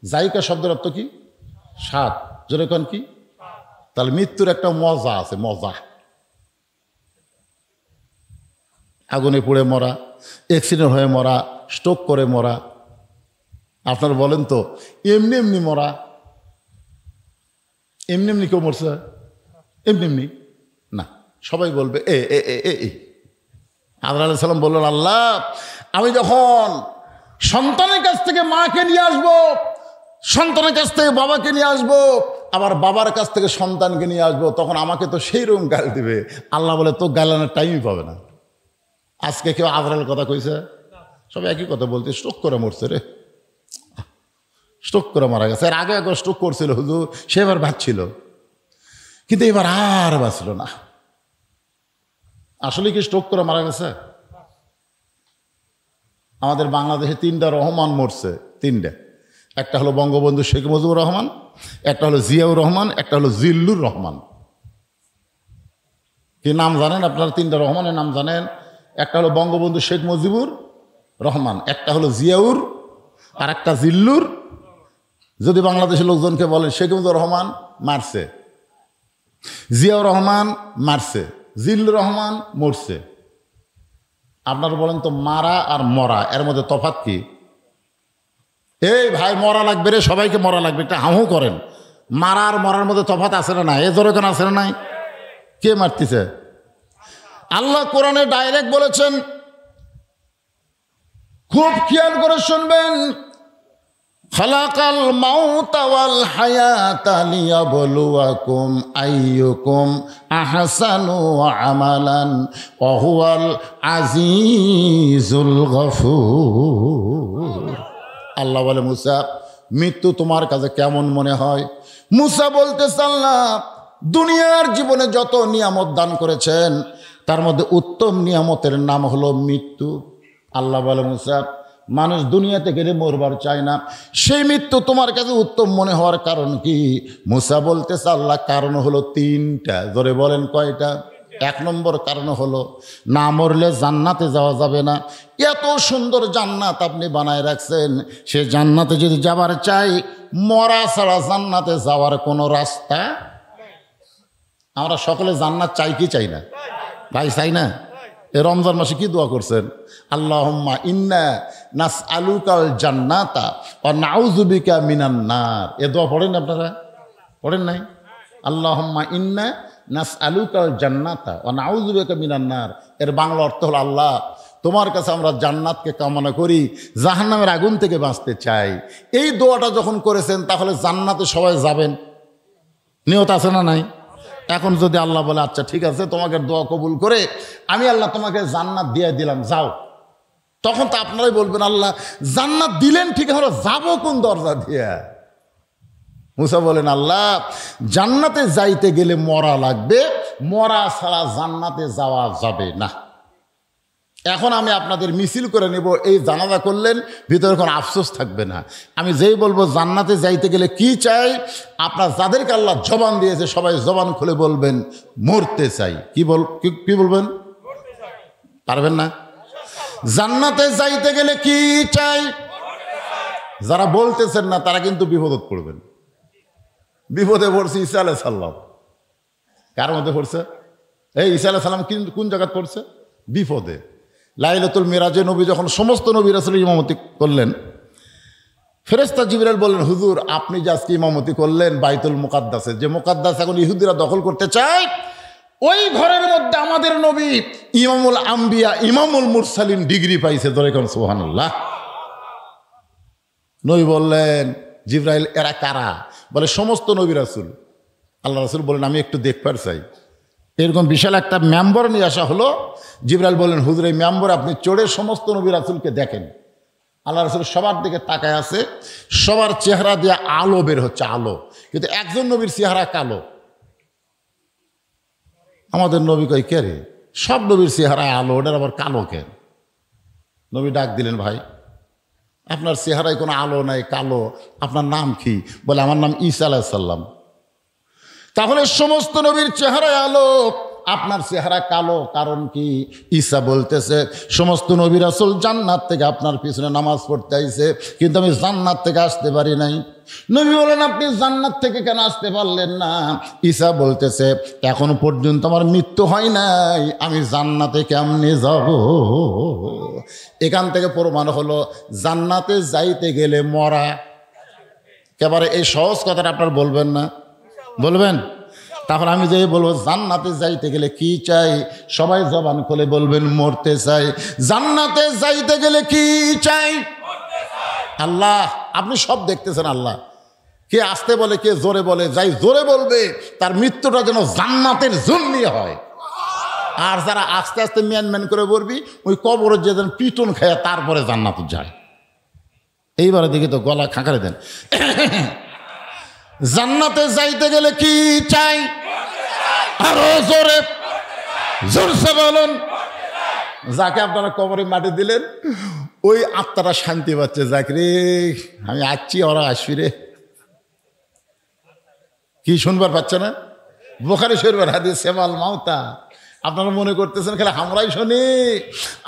জায়গা শব্দের অর্থ কি? স্বাদ। যেরকম কি? তাহলে মৃত্যুর একটা মজা আছে, মজা। আগুনে পুড়ে মরা, অ্যাক্সিডেন্ট হয়ে মরা, স্ট্রোক করে মরা। আপনার বলেন তো এমনি এমনি মরা? এমনি এমনি কেউ মরছে? এমনি এমনি না। সবাই বলবে এ এ এ এ। আদম আলাইহিস সালাম বললেন, আল্লাহ আমি যখন সন্তানের কাছ থেকে মাকে নিয়ে আসবো, সন্তানের কাছ থেকে বাবাকে নিয়ে আসবো, আবার বাবার কাছ থেকে সন্তানকে নিয়ে আসবো, তখন আমাকে তো সেই রকম গাল দিবে। আল্লাহ বলে, তো গালানোর টাইমই পাবে না। আজকে কেউ আজরাইলের কথা কইছে? সব একই কথা বলতে, স্ট্রোক করে মরছে রে, স্ট্রোক করে মারা গেছে। এর আগে একবার স্ট্রোক করছিল হুজুর, সে এবার বাঁচছিল, কিন্তু এবার আর বাঁচল না। আসলে কি স্ট্রোক করে মারা গেছে? আমাদের বাংলাদেশে 3টা রহমান মরছে, 3টা। একটা হলো বঙ্গবন্ধু শেখ মুজিবুর রহমান, একটা হলো জিয়াউর রহমান, একটা হলো জিল্লুর রহমান। কি নাম জানেন আপনারা? 3টা রহমানের নাম জানেন? একটা হলো বঙ্গবন্ধু শেখ মুজিবুর রহমান, একটা হলো জিয়াউর, আর একটা জিল্লুর। যদি বাংলাদেশের লোকজনকে বলে শেখ মুজিবুর রহমান মারছে, জিয়াউর রহমান মারছে, জিল্লুর রহমান মরছে, আপনারা বলেন তো মারা আর মরা এর মধ্যে তফাৎ কি? এই ভাই মরা লাগবে রে, সবাইকে মরা লাগবে, একটা হাহু করেন। মারা আর মরার মধ্যে তফাৎ আছে না নাই? এ জোরে কেন আছে না নাই? কে মারতেছে? আল্লাহ কোরআনে ডাইরেক্ট বলেছেন, খুব খেয়াল করে শুনবেন, খালাকাল মাউতা ওয়াল হায়াতা লিয়াবলুয়াকুম আইয়ুকুম আহসানু আমালান ওয়া হুয়াল আজিজুল গফুর। আল্লাহ বলে, মুসা মৃত্যু তোমার কাছে কেমন মনে হয়? মুসা বলতেছে, আল্লাহ দুনিয়ার জীবনে যত নিয়ামত দান করেছেন তার মধ্যে উত্তম নিয়ামতের নাম হলো মৃত্যু। আল্লাহ বলে, মুসা মানুষ দুনিয়াতে গেলে মরবার চায় না, সেই মৃত্যু তোমার কাছে উত্তম মনে হওয়ার কারণ কি? মুসা বলতেছে, আল্লাহ কারণ হলো 3টা। জোরে বলেন কয়টা? 1 নম্বর কারণ হলো না মরলে জান্নাতে যাওয়া যাবে না। এত সুন্দর জান্নাত আপনি বানায় রাখছেন, সে জান্নাতে যদি যাবার চাই মরা ছাড়া জান্নাতে যাওয়ার কোনো রাস্তা। আমরা সকলে জান্নাত চাই কি চাই না ভাই? চাই না? এই রমজান মাসে কি দোয়া করছেন? আল্লাহুম্মা ইন্না নাসআলুকাল জান্নাতা ওয়া নাউযু বিকা মিনান নার। এ দোয়া পড়েন আপনারা? পড়েন নাই? আল্লাহুম্মা ইন্না নাসআলুকাল জান্নাতা ওয়া নাউযু বিকা মিনান নার। এর বাংলা অর্থ হলো, আল্লাহ তোমার কাছে আমরা জান্নাতকে কামনা করি, জাহান্নামের আগুন থেকে বাঁচতে চাই। এই দোয়াটা যখন করেছেন তাহলে জান্নাতে সবাই যাবেন, নিয়ত আছে না নাই? এখন যদি আল্লাহ বলে আচ্ছা ঠিক আছে তোমাকে দোয়া কবুল করে আমি আল্লাহ তোমাকে জান্নাত দিয়ে দিলাম, যাও, তখন তো আপনারাই বলবেন আল্লাহ জান্নাত দিলেন ঠিক হলো, যাবো কোন দরজা দিয়ে? মুসা বলেন আল্লাহ জান্নাতে যাইতে গেলে মরা লাগবে, মরা ছাড়া জান্নাতে যাওয়া যাবে না। এখন আমি আপনাদের মিছিল করে নেব, এই জানাজা করলেন ভিতরে কোনো আফসোস থাকবে না। আমি যেই বলবো জান্নাতে যাইতে গেলে কি চাই, আপনার যাদেরকে আল্লাহ জবান দিয়েছে সবাই জবান খুলে বলবেন মরতে চাই। কি বলবেন? পারবেন না? জান্নাতে যাইতে গেলে কি চাই? যারা বলতেছেন না তারা কিন্তু বিপদে পড়বেন। বিপদে পড়ছে ঈসা আলাইহিস সালাম। কার মধ্যে পড়ছে? এই ঈসা আলাইহিস সালাম কোন জায়গায় পড়ছে? বিপদে। লাইলাতুল মিরাজে নবী যখন সমস্ত নবী রাসূলের ইমামতি করলেন, ফেরেশতা জিবরাইল বললেন হুজুর আপনি যে আজকে ইমামতি করলেন বাইতুল মুকাদ্দাসে, যে মুকাদ্দাস এখন ইহুদিরা দখল করতে চায়, ওই ঘরের মধ্যে আমাদের নবী ইমামুল আম্বিয়া ইমামুল মুরসালিন ডিগ্রি পাইছে। ধরে কোন সুবহানাল্লাহ। নবী বললেন জিবরাইল এরা কারা? বলে সমস্ত নবী রাসূল। আল্লাহ রাসূল বলেন আমি একটু দেখবার চাই। এরকম বিশাল একটা মেম্বার নিয়ে আসা হলো। জিবরাইল বললেন হুজুর এই মেম্বার আপনি চড়ে সমস্ত নবী রাসূলকে দেখেন। আল্লাহ রাসূল সবার দিকে তাকায় আছে, সবার চেহারা দিয়ে আলো বের হচ্ছে, আলো, কিন্তু একজন নবীর চেহারা কালো। আমাদের নবী কই কে রে? সব নবীর চেহারায় আলো, ওটার আবার কালো কেন? নবী ডাক দিলেন ভাই আপনার চেহারায় কোনো আলো নাই, কালো, আপনার নাম কি? বলে আমার নাম ঈসা আলাইহিস সালাম। তাহলে সমস্ত নবীর চেহারায় আলো, আপনার চেহারা কালো, কারণ কি? ঈসা বলতেছে সমস্ত নবী রাসূল জান্নাত থেকে আপনার পিছনে নামাজ পড়তে আইছে, কিন্তু আমি জান্নাত থেকে আসতে পারি নাই। নবী বলেন আপনি জান্নাত থেকে কেন আসতে পারলেন না? ঈসা বলতেছে এখনো পর্যন্ত আমার মৃত্যু হয় নাই, আমি জান্নাতে কেমনে যাব? এখান থেকে প্রমাণ হলো জান্নাতে যাইতে গেলে মরা। একেবারে এই সহজ কথাটা আপনার বলবেন না? বলবেন? তারপর আমি যে বলবো জান্নাতে যাইতে গেলে কি চাই, সবাই জবান খুলে বলবেন মরতে চাই। জান্নাতে যাইতে গেলে কি চাই? আল্লাহ আপনি সব দেখতেছেন। আল্লাহ কে আসতে বলে কে জোরে বলে, যাই জোরে বলবে তার মৃত্যুটা যেন জান্নাতের জন্যই হয়। আর যারা আস্তে আস্তে ম্যান করে বলবি ওই কবরে যে যেন পিটন খায় তারপরে জান্নাতে যায়। এইবারে দেখি তো গলা খাঁকারে দেন। জান্নাতে যাইতে গেলে কি চাই? আরো জোরে জোরসে বলুন। যাকে আপনারা কবরে মাটি দিলেন ওই আত্মাটা শান্তি পাচ্ছে, যাক রে আমি আসছি ওরা আসবি রে। কি শুনবার পাচ্ছে না? বুখারী শরীফের হাদিস সেমাল মাউতা। আপনারা মনে করতেছেন খেলে আমরাই শুনি?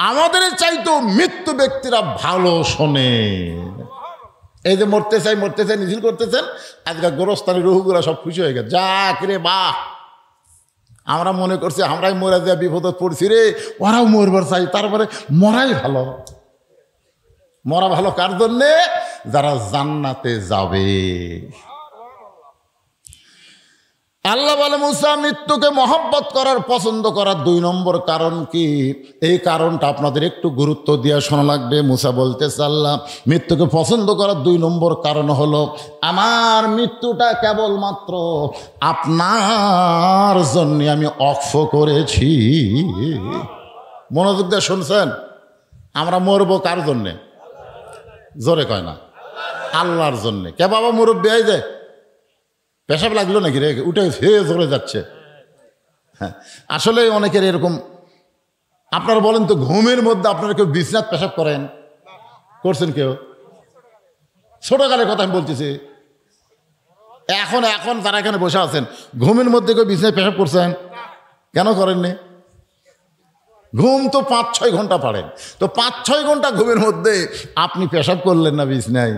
আমাদের চাইতো মৃত্যু ব্যক্তিরা ভালো শোনে। এই যে মরতে চাই মিছিল করতেছেন, আজকে গোরস্থানের রুহুগুলা সব খুশি হয়ে গেছে, যাক রে বাহ। আমরা মনে করছি আমরাই মরে যা বিপদত পড়ছি রে, ওরাও মরবার চাই, তারপরে মরাই ভালো। মরা ভালো কার জন্যে? যারা জান্নাতে যাবে। আল্লাহ বলে মুসা মৃত্যুকে মহব্বত করার পছন্দ করার 2 নম্বর কারণ কি? এই কারণটা আপনাদের একটু গুরুত্ব দিয়ে শোনা লাগবে। মুসা বলতেছে আল্লাহ মৃত্যুকে পছন্দ করার 2 নম্বর কারণ হলো আমার মৃত্যুটা কেবলমাত্র আপনার জন্য আমি অক্ষ করেছি। মনোযোগ দিয়ে শুনছেন? আমরা মরবো কার জন্যে? জোরে কয় না? আল্লাহর জন্যে। কে বাবা মুরব্বী আই যায় পেশাব লাগলো নাকি রে, উঠে ফেয়ে ধরে যাচ্ছে। হ্যাঁ আসলে অনেকের এরকম। আপনারা বলেন তো ঘুমের মধ্যে আপনারা কেউ বিছনাত পেশাব করেন? করছেন কেউ? ছোটকালের কথা আমি বলতেছি। এখন যারা এখানে বসে আছেন ঘুমের মধ্যে কেউ বিছনায় পেশাব করছেন? কেন করেননি? ঘুম তো 5-6 ঘন্টা পারেন, তো 5-6 ঘন্টা ঘুমের মধ্যে আপনি পেশাব করলেন না বিছনায়,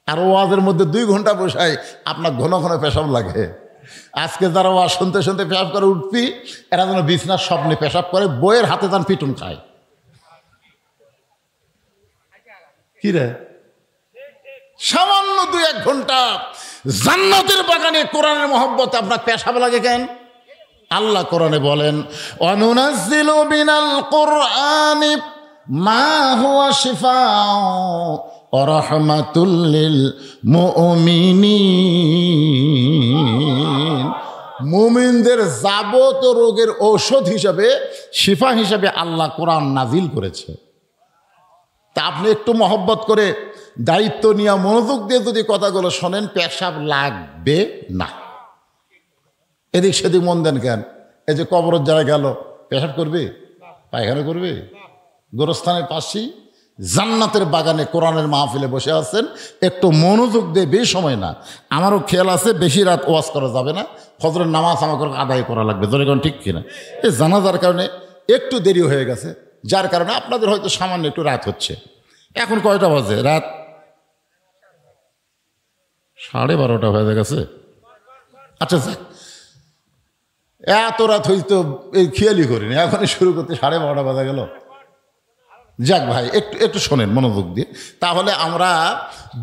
আর ওয়াজের মধ্যে 2 ঘন্টা বসায় আপনার ঘন ঘন পেশাব লাগে। আজকে যারা ওয়াজ শুনতে শুনতে পেশাব করে উঠবি, এরা যেন বিছনার স্বপ্নে পেশাব করে, বইয়ের হাতে যান পিটুন খায়। কি রে সামান্য 2-1 ঘন্টা জান্নাতের বাগানে কোরআনের মহব্বতে আপনার পেশাব লাগে কেন? আল্লাহ কোরআনে বলেন, অনুনাজ্জিলু মিনাল কুরআনি মা হুয়া শিফাউ ওয়া রাহমাতুল লিল মুমিনিন। মুমিনদের যাবতীয় রোগের ঔষধ হিসাবে, শিফা হিসাবে আল্লাহ কোরআন নাজিল করেছে। তা আপনি একটু মহব্বত করে দায়িত্ব নিয়ে মনোযোগ দিয়ে যদি কথাগুলো শোনেন, পেশাব লাগবে না। এদিক সেদিক মন দেন কেন? এই যে কবরের যারা গেল, পেশাব করবে? পায়খানা করবে? গোরস্থানের পাশেই জান্নাতের বাগানে কোরআনের মাহফিলে বসে আছেন, একটু মনোযোগ দিয়ে, বেশি সময় না। আমারও খেয়াল আছে, বেশি রাত ওয়াজ করা যাবে না, ফজরের নামাজ আমাকে আদায় করা লাগবে। ধরে কোন ঠিক কিনা? এই জানাজার কারণে একটু দেরি হয়ে গেছে, যার কারণে আপনাদের হয়তো সামান্য একটু রাত হচ্ছে। এখন কয়টা বাজে? রাত 12:30 হয়ে গেছে। আচ্ছা, এত রাত হইতো এই খেয়ালই করিনি, এখনই শুরু করতে 12:30 বাজে গেল। যাক ভাই, একটু শোনেন মনোযোগ দিয়ে। তাহলে আমরা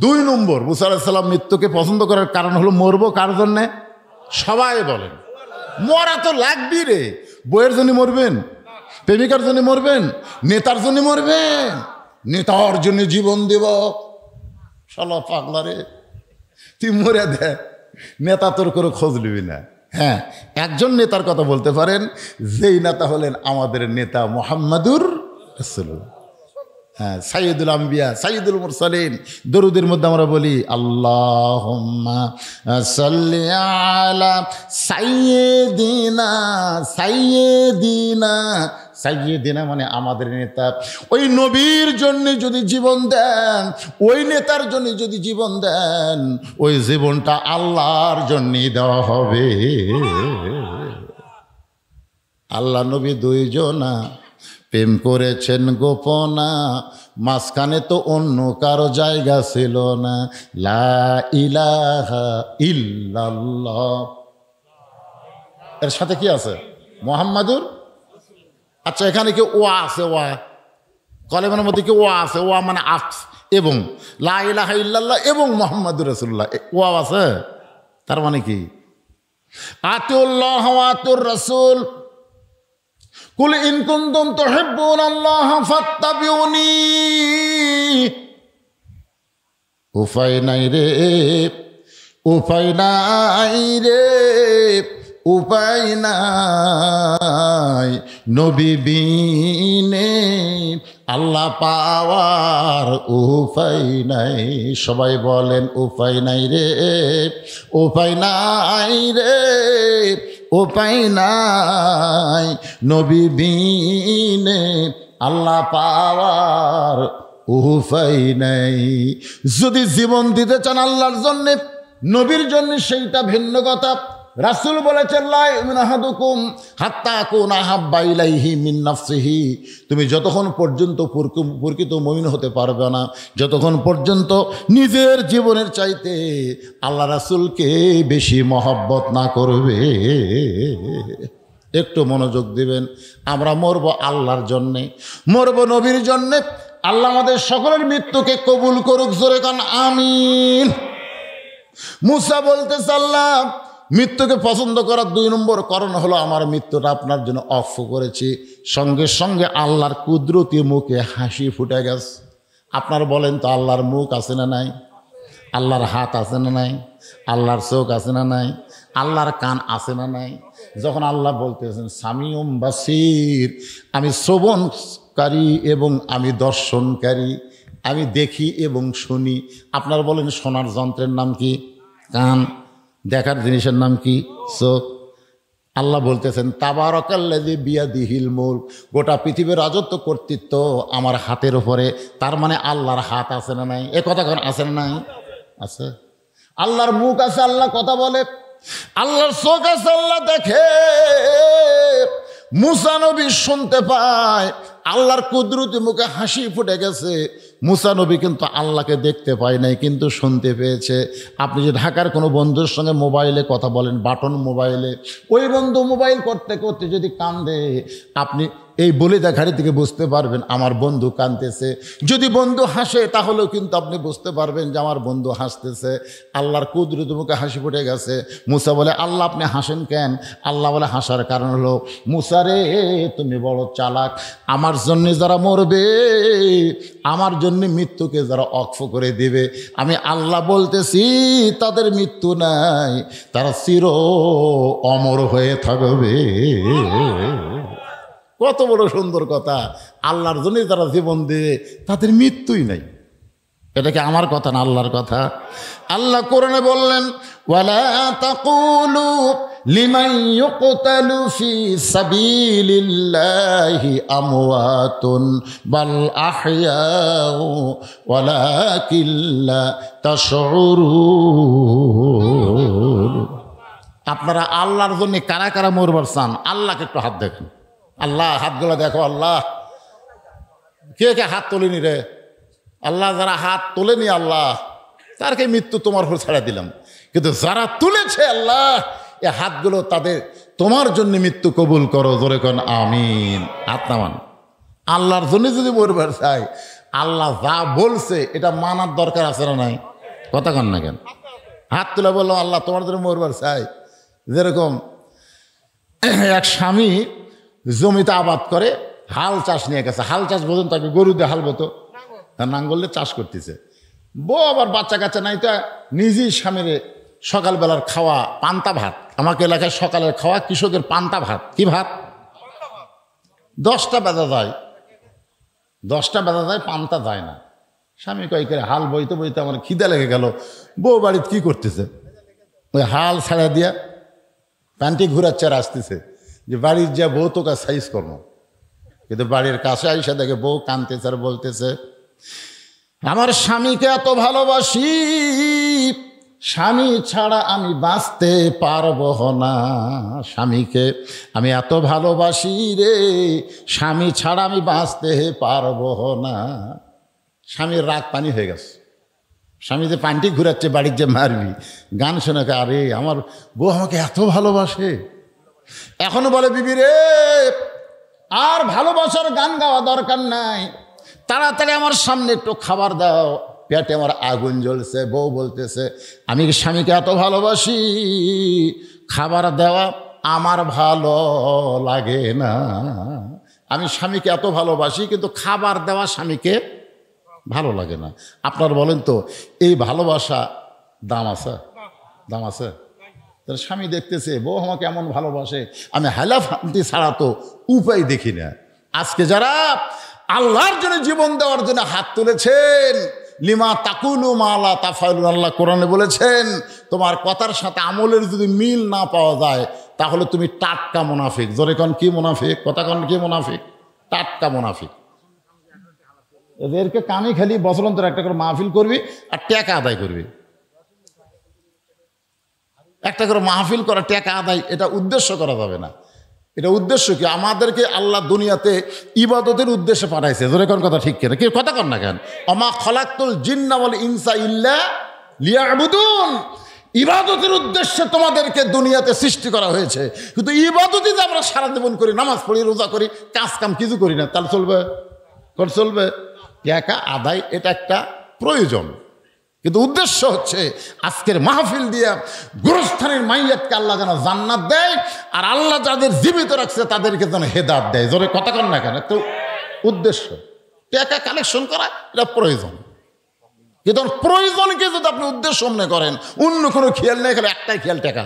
2 নম্বর, মুসা আলাইহিস সালাম মৃত্যুকে পছন্দ করার কারণ হলো মরবো কার জন্যে? সবাই বলেন, মরা তো লাগবি রে। বইয়ের জন্য মরবেন? প্রেমিকার জন্য মরবেন? নেতার জন্য মরবেন? নেতার জন্য জীবন দেব? শালা পাগলা রে, তুই মরে দে, নেতা তোর করে খোঁজ নিবি না। হ্যাঁ, একজন নেতার কথা বলতে পারেন, যেই নেতা হলেন আমাদের নেতা মুহাম্মাদুর রাসূলুল্লাহ। হ্যাঁ, সাইয়্যিদুল আম্বিয়া, সাইয়্যিদুল মুরসালিন। দরুদের মধ্যে আমরা বলি আল্লাহুম্মা সাল্লি আলা সাইয়্যিদিনা, সাইয়্যিদিনা, সাইয়্যিদিনা মানে আমাদের নেতা। ওই নবীর জন্য যদি জীবন দেন, ওই নেতার জন্য যদি জীবন দেন, ওই জীবনটা আল্লাহর জন্যই দেওয়া হবে। আল্লাহ নবী 2 জনা প্রেম করেছেন গোপনা, মাঝখানে তো অন্য কারো জায়গা ছিল না। লা ইলাহা ইল্লাল্লাহ, এর সাথে কি আছে? মুহাম্মাদুর। আচ্ছা, এখানে কি ওয়া আছে? ওয়া কলেমার মধ্যে কি ওয়া আছে? ওয়া মানে আফস, এবং লা ইলাহা ইল্লাল্লাহ এবং মুহাম্মাদুর রাসূলুল্লাহ, ওয়া আছে। তার মানে কি? আতিউল্লাহ ওয়া আতিউর রাসূল, কুল ইন কুনতুম তুহিব্বুনাল্লাহ ফাত্তাবিউনি। উপায় নাই রে, উপায় নাই রে, উপায় নাই, নবী বিনে আল্লাহ পাওয়ার উপায় নাই। সবাই বলেন উপায় নাই রে, উপায় নাই রে, উপায় নাই, নবী বিনে আল্লাহ পাওয়ার উপায় নাই। যদি জীবন দিতে চান আল্লাহর জন্যে, নবীর জন্য, সেইটা ভিন্ন কথা। রাসূল বলেছেন লা ইউমিনু আহাদুকুম হাত্তা আকুনা আহাব্বা ইলাইহি মিন নাফসিহি। তুমি যতক্ষণ পর্যন্ত প্রকৃত মুমিন হতে পারবে না, যতক্ষণ পর্যন্ত নিজের জীবনের চাইতে আল্লাহ রাসূলকে বেশি মহব্বত না করবে। একটু মনোযোগ দিবেন। আমরা মরবো আল্লাহর জন্যে, মরবো নবীর জন্যে। আল্লাহ আমাদের সকলের মৃত্যুকে কবুল করুক, জোরে কান আমিন। মুসা বলতেছে, আল্লাহ মৃত্যুকে পছন্দ করার 2 নম্বর কারণ হলো আমার মৃত্যুটা আপনার জন্য অফ করেছি। সঙ্গে সঙ্গে আল্লাহর কুদরতি মুখে হাসি ফুটে গেছে। আপনার বলেন তো, আল্লাহর মুখ আছে না নাই? আল্লাহর হাত আছে না নাই? আল্লাহর চোখ আছে না নাই? আল্লাহর কান আছে না নাই? যখন আল্লাহ বলতেছেন সামিউম বাসির, আমি শ্রবণকারী এবং আমি দর্শনকারী, আমি দেখি এবং শুনি। আপনার বলেন শোনার যন্ত্রের নাম কি? কান। দেখার জিনিসের নাম কি? চোখ। আল্লাহ বলতেছেন তাবারাকাল্লাযী বিয়াদিহিল মুলক, গোটা পৃথিবীর রাজত্ব কর্তৃত্ব আমার হাতের উপরে। তার মানে আল্লাহর হাত আছে না নাই? এ কথা কোন আছে না নাই? আছে। আল্লাহর মুখ আছে, আল্লাহ কথা বলে। আল্লাহর চোখ আছে, আল্লাহ দেখে। মুসা নবী শুনতে পায়, আল্লাহর কুদরতি মুখে হাসি ফুটে গেছে। মুসা নবী কিন্তু আল্লাহকে দেখতে পায় নাই, কিন্তু শুনতে পেয়েছে। আপনি যে ঢাকার কোনো বন্ধুর সঙ্গে মোবাইলে কথা বলেন, বাটন মোবাইলে, ওই বন্ধু মোবাইল করতে করতে যদি কান্দে, আপনি এই বলে দেখারি থেকে বুঝতে পারবেন আমার বন্ধু কাঁদতেছে। যদি বন্ধু হাসে তাহলেও কিন্তু আপনি বুঝতে পারবেন যে আমার বন্ধু হাসতেছে। আল্লাহর কুদরত মুখে হাসি ফুটে গেছে। মুসা বলে, আল্লাহ আপনি হাসেন কেন? আল্লাহ বলে, হাসার কারণ হলো, মুসা রে তুমি বড় চালাক, আমার জন্যে যারা মরবে, আমার জন্য মৃত্যুকে যারা অক্ষ করে দিবে, আমি আল্লাহ বলতেছি তাদের মৃত্যু নাই, তারা চির অমর হয়ে থাকবে। কত বড় সুন্দর কথা! আল্লাহর জন্য যারা জীবন দেবে তাদের মৃত্যুই নাই। এটা কি আমার কথা না আল্লাহর কথা? আল্লাহ কোরআনে বললেন, ওয়ালা তাকুলু লিমান ইউকতালু ফি সাবিলিল্লাহি আমওয়াতুন বাল আহইয়াউ ওয়ালাকিন লা তাশউরুন। আপনারা আল্লাহর জন্য কারা কারা মরবার চান? আল্লাহকে একটু হাত দেখেন। আল্লাহ, হাতগুলো দেখো। আল্লাহ, কে কে হাত তোলেনি রে? আল্লাহ, যারা হাত তোলেনি আল্লাহ তারকে মৃত্যু তোমার উপর ছেড়ে দিলাম, কিন্তু যারা তুলেছে আল্লাহ এ হাতগুলো তাদের তোমার জন্য মৃত্যু কবুল করো। জোরে কোন আমিন। হাত নামান। আল্লাহর জন্য যদি মরবার চাই, আল্লাহ যা বলছে এটা মানার দরকার আছে না নাই? কথা কন না কেন? হাত তুলে বললো আল্লাহ তোমার জন্য মরবার চাই। যেরকম এক স্বামী জমিতে আবাদ করে, হাল চাষ নিয়ে গেছে। হাল চাষ বোঝেন তাকে? গরু দিয়ে হাল বতো, নাঙ্গলে চাষ করতেছে। বউ আবার বাচ্চা কাচ্চা নাই, তো নিজেই স্বামীর সকালবেলার খাওয়া পান্তা ভাত। আমাকে এলাকায় সকালের খাওয়া কৃষকের পান্তা ভাত। কি ভাত? 10টা বেজা যায়, 10টা বেজা যায়, পান্তা যায় না। স্বামী কয় করে হাল বইতে বইতে আমার খিদে লেগে গেল। বউ বাড়িতে কি করতেছে? ওই হাল ছাড়া দিয়া প্যান্টি ঘুরাচ্ছে আর আসতেছে যে বাড়ির যা বউ তোকে সাইজ কর্ম। কিন্তু বাড়ির কাছে আইসা দেখে বউ কাঁদতেছে আর বলতেছে, আমার স্বামীকে এত ভালোবাসি, স্বামী ছাড়া আমি বাঁচতে পারবো না। স্বামীকে আমি এত ভালোবাসি রে, স্বামী ছাড়া আমি বাঁচতে পারবো না। স্বামীর রাগ পানি হয়ে গেছে। স্বামী যে পানটি ঘুরাচ্ছে বাড়ির যে মারবি, গান শোনে, আরে আমার বউ আমাকে এত ভালোবাসে। এখনো বলে, বিবি রে আর ভালোবাসার গান গাওয়া দরকার নাই, তাড়াতাড়ি আমার সামনে একটু খাবার দাও, পেটে আমার আগুন জ্বলছে। বউ বলতেছে, আমি স্বামীকে এত ভালোবাসি, খাবার দেওয়া আমার ভালো লাগে না। আমি স্বামীকে এত ভালোবাসি, কিন্তু খাবার দেওয়া স্বামীকে ভালো লাগে না। আপনার বলেন তো, এই ভালোবাসা দাম আছে? দাম আছে? তাহলে স্বামী দেখতেছে বউ আমাকে এমন ভালোবাসে, আমি হালাফান্তি ছাড়া তো উপায় দেখি না। আজকে যারা আল্লাহর জন্য জীবন দেওয়ার জন্য হাত তুলেছেন, লিমা তাকুলু মালা তাফালুন, আল্লাহ কোরআনে বলেছেন, তোমার কথার সাথে আমলের যদি মিল না পাওয়া যায় তাহলে তুমি টাটকা মুনাফিক। জোরে কন কি মুনাফিক? কথা কন কি মুনাফিক? টাটকা মুনাফিক। এদেরকে কানে খালি বছরান্তর একটা করে মাহফিল করবি আর টাকা আদায় করবি। একটা করে মাহফিল করা, টাকা আদায়, এটা উদ্দেশ্য করা যাবে না। এটা উদ্দেশ্য কি? আমাদেরকে আল্লাহ দুনিয়াতে ইবাদতের উদ্দেশ্যে পাঠাইছে। জোরে কোন কথা ঠিক কিনা? কি কথা কন না কেন? অমা খলাকতুল জিন্না ওয়াল ইনসা ইল্লা লিয়াবুদুন। ইবাদতের উদ্দেশ্যে তোমাদেরকে দুনিয়াতে সৃষ্টি করা হয়েছে। কিন্তু ইবাদতই যে আমরা সারা জীবন করি, নামাজ পড়ি, রোজা করি, কাজ কাম কিছু করি না, তাহলে চলবে? চলবে? টাকা আদায় এটা একটা প্রয়োজন, কিন্তু উদ্দেশ্য হচ্ছে আজকের মাহফিল দিয়ে গুরুস্থানের মাইয়াতকে আল্লাহ যেন জান্নাত দেয়, আর আল্লাহ যাদের জীবিত রাখছে তাদেরকে যেন হেদায়েত দেয়। জোরে কথা কন না কেন? তো উদ্দেশ্য টাকা কালেকশন করা এটা প্রয়োজন, কিন্তু প্রয়োজনকে যদি আপনি উদ্দেশ্য মনে করেন, অন্য কোনো খেয়াল নেই, খেলে একটাই খেয়াল, টাকা।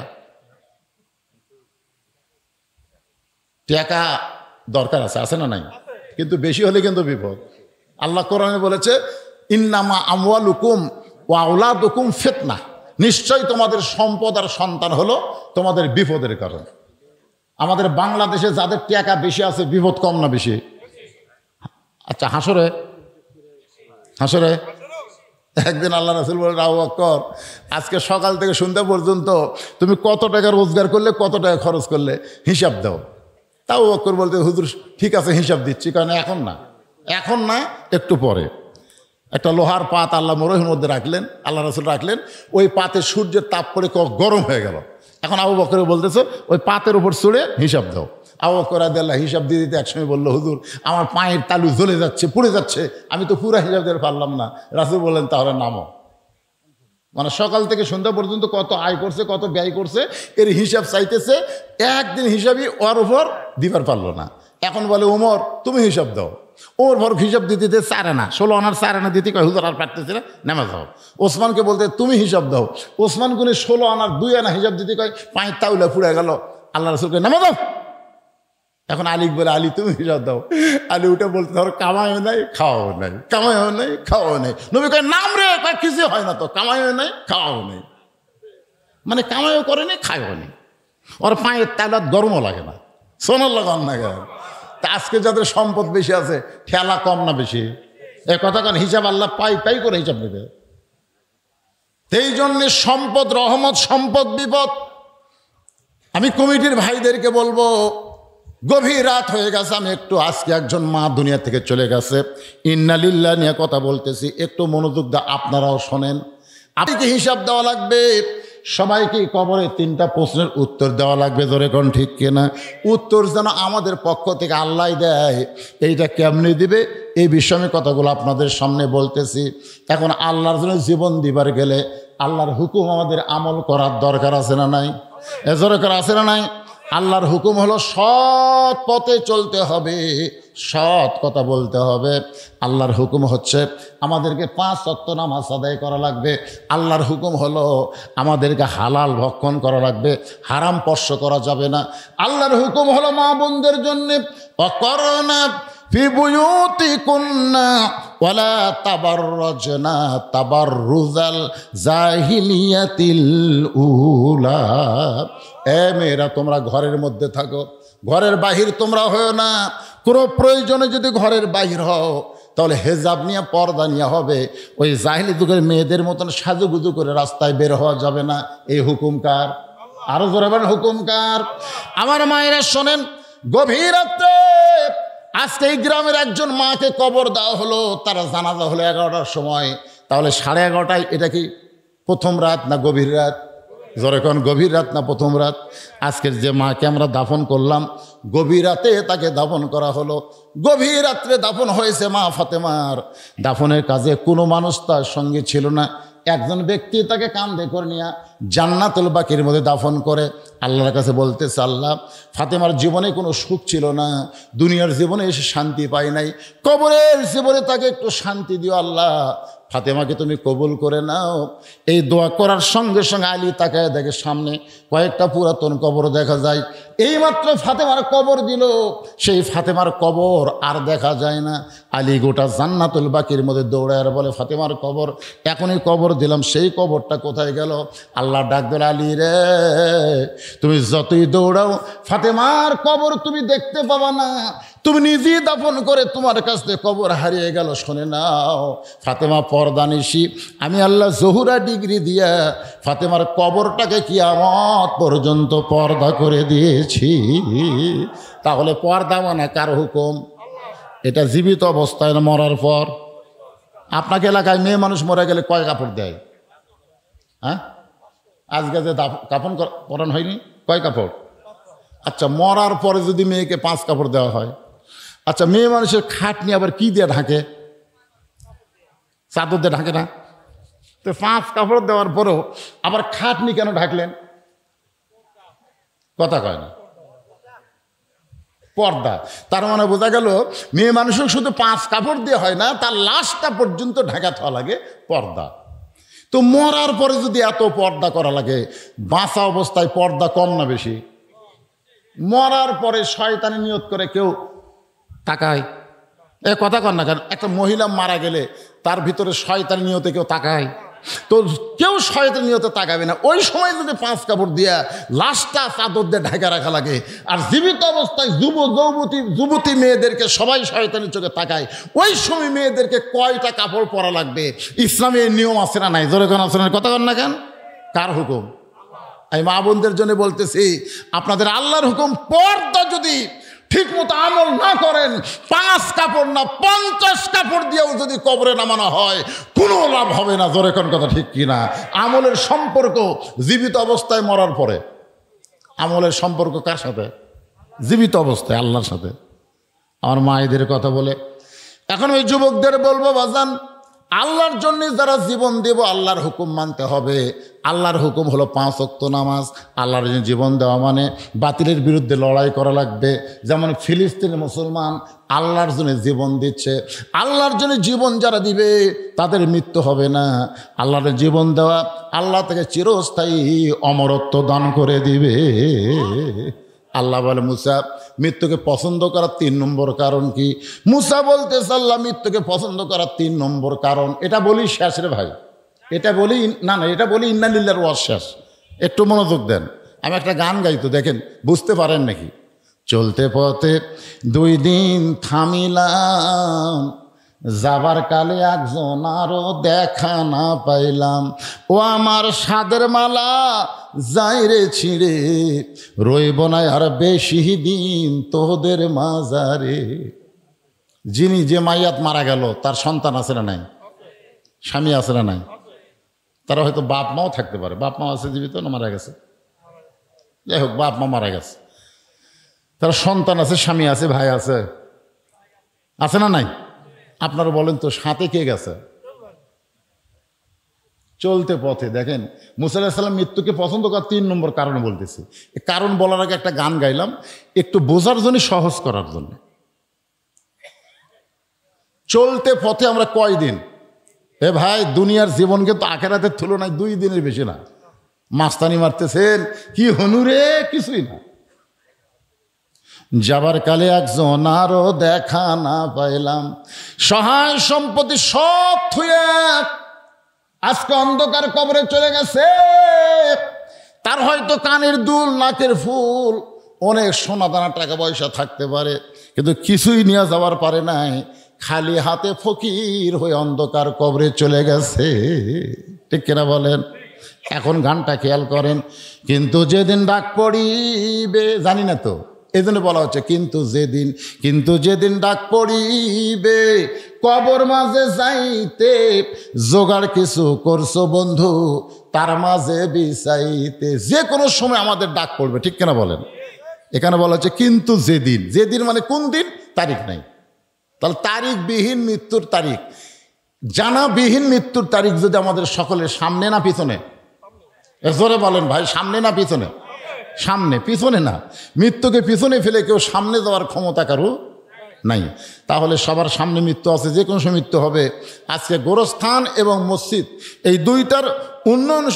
টাকা দরকার আছে না নাই? কিন্তু বেশি হলে কিন্তু বিপদ। আল্লাহ কোরআনে বলেছে, ইন্নামা আমওয়ালুকুম ওয়া আওলাদুকুম ফিতনা, নিশ্চয়ই তোমাদের সম্পদ আর সন্তান হলো তোমাদের বিপদের কারণ। আমাদের বাংলাদেশে যাদের টাকা বেশি আছে বিপদ কম না বেশি? আচ্ছা, হাসরে একদিন আল্লাহ রাসূল বলেন, আবু বকর আজকে সকাল থেকে সন্ধ্যা পর্যন্ত তুমি কত টাকা রোজগার করলে, কত টাকা খরচ করলে, হিসাব দাও। তা আবু বকর বলতে, হুজুর ঠিক আছে হিসাব দিচ্ছি, কারণ এখন না একটু পরে। একটা লোহার পাত আল্লাহ মরুভূমির মধ্যে রাখলেন, আল্লাহ রাসূল রাখলেন, ওই পাতে সূর্যের তাপ পড়ে গরম হয়ে গেল। এখন আবু বকর বলতেছে, ওই পাতের উপর চড়ে হিসাব দাও। আবু বকর রাদিয়াল্লাহু আনহু হিসাব দিয়ে দিতে একসময় বললো, হুজুর আমার পায়ের তালু জ্বলে যাচ্ছে, পুড়ে যাচ্ছে, আমি তো পুরা হিসাব দিতে পারলাম না। রাসূল বললেন তাহলে নামো। মানে সকাল থেকে সন্ধ্যা পর্যন্ত কত আয় করছে, কত ব্যয় করছে, এর হিসাব চাইতেছে, একদিন হিসাবই ওর উপর দিবার পারলো না। এখন বলে ওমর তুমি হিসাব দাও। ওমর ফারুক হিসাব দিতে 4 আনা 16 আনার 4 আনা দিতে কয়, হুজুর আর পারতেছে না, নামাজ দাও। ওসমানকে বলতে তুমি হিসাব দাও। ওসমান গুনে 16 আনার 2 আনা হিসাব দিতে কয়, পায়ের তাউলা পুড়ে গেল। আল্লাহ রাসূলকে নামাজ দাও। এখন আলী বলে, আলী তুমি হিসাব দাও। আলী উঠে বলতে, ধরো কামাইও নাই খাওয়াও নাই, কামাইও নাই খাওয়াও নাই। নবী কয় নাম রে, কয় কিছু হয় না তো, কামাইও নাই খাওয়াও নাই, মানে কামাইও করে নাই খায়ও নেই। ওর পায়ের তালাত গরমও লাগে না, সোনার লাগান না গেল। তা আজকে যাদের সম্পদ বেশি আছে, ঠেলা কম না বেশি? এ কথা কারণ হিসাব আল্লাহ পাই পাই করে হিসাব নেবে। এই জন্যে সম্পদ রহমত, সম্পদ বিপদ। আমি কমিটির ভাইদেরকে বলবো, গভীর রাত হয়ে গেছে, আমি একটু আজকে একজন মা দুনিয়া থেকে চলে গেছে, ইন্না লিল্লাহ নিয়ে কথা বলতেছি, একটু মনোযোগ দা আপনারাও শোনেন। আপনাকে হিসাব দেওয়া লাগবে, সবাইকে কবরে 3টা প্রশ্নের উত্তর দেওয়া লাগবে, ধরে কোন ঠিক কিনা? উত্তর যেন আমাদের পক্ষ থেকে আল্লাহ দেয়। এইটা কেমনে দিবে এই বিষয়ে কথাগুলো আপনাদের সামনে বলতেছি। এখন আল্লাহর জন্য জীবন দিবার গেলে আল্লাহর হুকুম আমাদের আমল করার দরকার আছে না নাই? দরকার আছে না নাই? আল্লাহর হুকুম হলো সৎ পথে চলতে হবে, সৎ কথা বলতে হবে। আল্লাহর হুকুম হচ্ছে আমাদেরকে 5 ওয়াক্ত নামাজ আদায় করা লাগবে। আল্লাহর হুকুম হলো আমাদেরকে হালাল ভক্ষণ করা লাগবে, হারাম স্পর্শ করা যাবে না। আল্লাহর হুকুম হলো মা বোনদের জন্যে অকরনা ফি বুয়ুতিকুন্না ওয়ালা তাবাররাজনা তাবাররুজাল জাহিলিয়াতিল উলা। এ মেয়েরা, তোমরা ঘরের মধ্যে থাকো, ঘরের বাহির তোমরা হও না। কোনো প্রয়োজনে যদি ঘরের বাহির হও তাহলে হেজাব নিয়ে, পর্দা নিয়ে হবে। ওই জাহিলি যুগের মেয়েদের মতন সাজুগুজু করে রাস্তায় বের হওয়া যাবে না। এই হুকুমকার, আরো জোরে বলেন হুকুমকার। আমার মায়েরা শোনেন, গভীর রাত্রে আজকে এই গ্রামের একজন মাকে কবর দেওয়া হলো, তারা জানাজা হলো 11টার সময়। তাহলে 11:30টায় এটা কি প্রথম রাত না গভীর রাত? যখন গভীর রাত না প্রথম রাত? আজকের যে মাকে আমরা দাফন করলাম, গভীর রাতে তাকে দাফন করা হলো। গভীর রাত্রে দাফন হয়েছে মা ফাতেমার। দাফনের কাজে কোনো মানুষ তার সঙ্গে ছিল না। একজন ব্যক্তি তাকে কাঁধে করে নিয়ে জান্নাতুল বাকির মধ্যে দাফন করে। আল্লাহর কাছে বলতেছে, আল্লাহ, ফাতেমার জীবনে কোনো সুখ ছিল না, দুনিয়ার জীবনে এসে শান্তি পাই নাই, কবরের জীবনে তাকে একটু শান্তি দিও আল্লাহ, ফাতেমাকে তুমি কবুল করে নাও। এই দোয়া করার সঙ্গে সঙ্গে আলী তাকায় দেখে সামনে কয়েকটা পুরাতন কবর দেখা যায়। এইমাত্র ফাতেমার কবর দিল, সেই ফাতেমার কবর আর দেখা যায় না। আলী গোটা জান্নাতুল বাকির মধ্যে দৌড়ায় আর বলে, ফাতেমার কবর এখনই কবর দিলাম, সেই কবরটা কোথায় গেল? আল্লাহ ডাক দিল, আলী রে, তুমি যতই দৌড়াও ফাতেমার কবর তুমি দেখতে পাবা না, তুমি নিজেই দাফন করে তোমার কাছ থেকে কবর হারিয়ে গেল। শুনে নাও, ফাতেমা পর্দানিশি, আমি আল্লাহ জহুরা ডিগ্রি দিয়া ফাতেমার কবরটাকে কিয়ামত পর্যন্ত পর্দা করে দিয়েছি। তাহলে পর্দা মানে কার হুকুম? এটা জীবিত অবস্থায় না মরার পর? আপনাকে এলাকায় মেয়ে মানুষ মরে গেলে কয় কাপড় দেয়? হ্যাঁ, আজকে যে কাফন পরান হয়নি, কয় কাপড়? আচ্ছা, মরার পরে যদি মেয়েকে 5 কাপড় দেওয়া হয়, আচ্ছা মেয়ে মানুষের খাটনি আবার কি দিয়ে ঢাকে? চাদর দিয়ে ঢাকে না? তো 5 কাপড় দেওয়ার পরেও আবার খাটনি কেন ঢাকলেন? কথা কয় না, পর্দা। তার মানে বোঝা গেল মেয়ে মানুষের শুধু 5 কাপড় দিয়ে হয় না, তার লাশটা পর্যন্ত ঢাকা থাকা লাগে পর্দা। তো মরার পরে যদি এত পর্দা করা লাগে, বাঁচা অবস্থায় পর্দা কম না বেশি? মরার পরে শয়তানি নিয়ত করে কেউ তাকায়? এ কথা কন না কেন? একটা মহিলা মারা গেলে তার ভিতরে শয়তানি নিয়তে কেউ তাকায়? তো কেউ শয়তানি নিয়তে তাকাবে না। ওই সময় যদি 5 কাপড় দিয়া লাশটা চাদর দিয়ে ঢাকা রাখা লাগে, আর জীবিত অবস্থায় যুবতী মেয়েদেরকে সবাই শয়তানি চোখে তাকায়, ওই সময় মেয়েদেরকে কয়টা কাপড় পরা লাগবে? ইসলামে নিয়ম আছে না নাই? জোরে কোন আছে না? কথা কন না কেন? কার হুকুম? আমি মা বোনদের জন্য বলতেছি, আপনাদের আল্লাহর হুকুম, পর্দা যদি ঠিক মতো আমল না করেন, 5 কাপড় না 50 কাপড় দিয়েও যদি কবরে নামানো হয়, কোনো লাভ হবে না। জোরে কোন কথা ঠিক কিনা? আমলের সম্পর্ক জীবিত অবস্থায় মরার পরে, আমলের সম্পর্ক কার সাথে? জীবিত অবস্থায় আল্লাহর সাথে। আমার মায়েদের কথা বলে এখন ওই যুবকদের বলবো, বাজান আল্লাহর জন্য যারা জীবন দেব আল্লাহর হুকুম মানতে হবে। আল্লাহর হুকুম হলো 5 ওয়াক্ত নামাজ। আল্লাহর জন্য জীবন দেওয়া মানে বাতিলের বিরুদ্ধে লড়াই করা লাগবে। যেমন ফিলিস্তিনের মুসলমান আল্লাহর জন্য জীবন দিচ্ছে, আল্লাহর জন্য জীবন যারা দিবে তাদের মৃত্যু হবে না। আল্লাহর জীবন দেওয়া আল্লাহ থেকে চিরস্থায়ী অমরত্ব দান করে দিবে। আল্লাহ বলে, মুসা মৃত্যুকে পছন্দ করার 3 নম্বর কারণ কি? মুসা বলতেছে, আল্লাহ মৃত্যুকে পছন্দ করার 3 নম্বর কারণ, এটা বলি শেষ রে ভাই, এটা বলি না, এটা বলি ইন্না লিল্লাহির ওয়াজ শেষ। একটু মনোযোগ দেন, আমি একটা গান গাইতো, দেখেন বুঝতে পারেন নাকি। চলতে পথে 2 দিন থামিলাম, যাবার কালে একজন আরো দেখা না পাইলাম। ও আমার সাদের মালা যাই রে ছিঁড়ে, রইব না আর বেশি দিন তোদের মাজারে। যে মাইয়াত মারা গেল তার সন্তান আছে না নাই, স্বামী আছে না নাই? তারা হয়তো বাপ মাও থাকতে পারে, বাপ মা আছে জীবিত না মারা গেছে, যাই হোক বাপ মা মারা গেছে, তার সন্তান আছে, স্বামী আছে, ভাই আছে, আছে না নাই? আপনারা বলেন তো সাথে কে গেছে? চলতে পথে দেখেন মুসা আলাইহিস সালাম মৃত্যুকে পছন্দ করার 3 নম্বর কারণ বলতেছি। কারণ বলার আগে একটা গান গাইলাম একটু বোঝার জন্য, সহজ করার জন্য। চলতে পথে আমরা কয়দিন? ভাই দুনিয়ার জীবন কিন্তু আখেরাতের তুলনায় 2 দিনের বেশি না। মাস্তানি মারতেছেন কি হনুরে, কিছুই না। যাবার কালে একজন আরো দেখা না পাইলাম, সহায় সম্পত্তি সব থুয়ে আজকে অন্ধকার কবরে চলে গেছে। তার হয়তো কানের দুল, নাকের ফুল, অনেক সোনা দানা টাকা পয়সা থাকতে পারে, কিন্তু কিছুই নিয়ে যাওয়ার পারে নাই। খালি হাতে ফকির হয়ে অন্ধকার কবরে চলে গেছে। ঠিক কিনা বলেন? এখন গানটা খেয়াল করেন, কিন্তু যেদিন ডাক পড়িবে, জানি না তো এই জন্য বলা হচ্ছে কিন্তু যেদিন ডাক পড়িবে, কবর মাঝে যাইতে জোগাড় কিছু করছো বন্ধু, তার মাঝে বিছাইতে। যে কোনো সময় আমাদের ডাক পড়বে, ঠিক কিনা বলেন? এখানে বলা হচ্ছে কিন্তু যেদিন মানে কোন দিন, তারিখ নাই। তাহলে তারিখবিহীন মৃত্যুর তারিখ, জানাবিহীন মৃত্যুর তারিখ যদি আমাদের সকলের সামনে না পিছনে? জোরে বলেন ভাই, সামনে না পিছনে? সামনে, পিছনে না। মৃত্যুকে পিছনে ফেলে কেউ সামনে যাওয়ার ক্ষমতা কারো নাই। তাহলে সবার সামনে মৃত্যু আছে, যে কোনো সময় মৃত্যু হবে। আজকে গোরস্থান এবং মসজিদ এই 2টার উন্নয়ন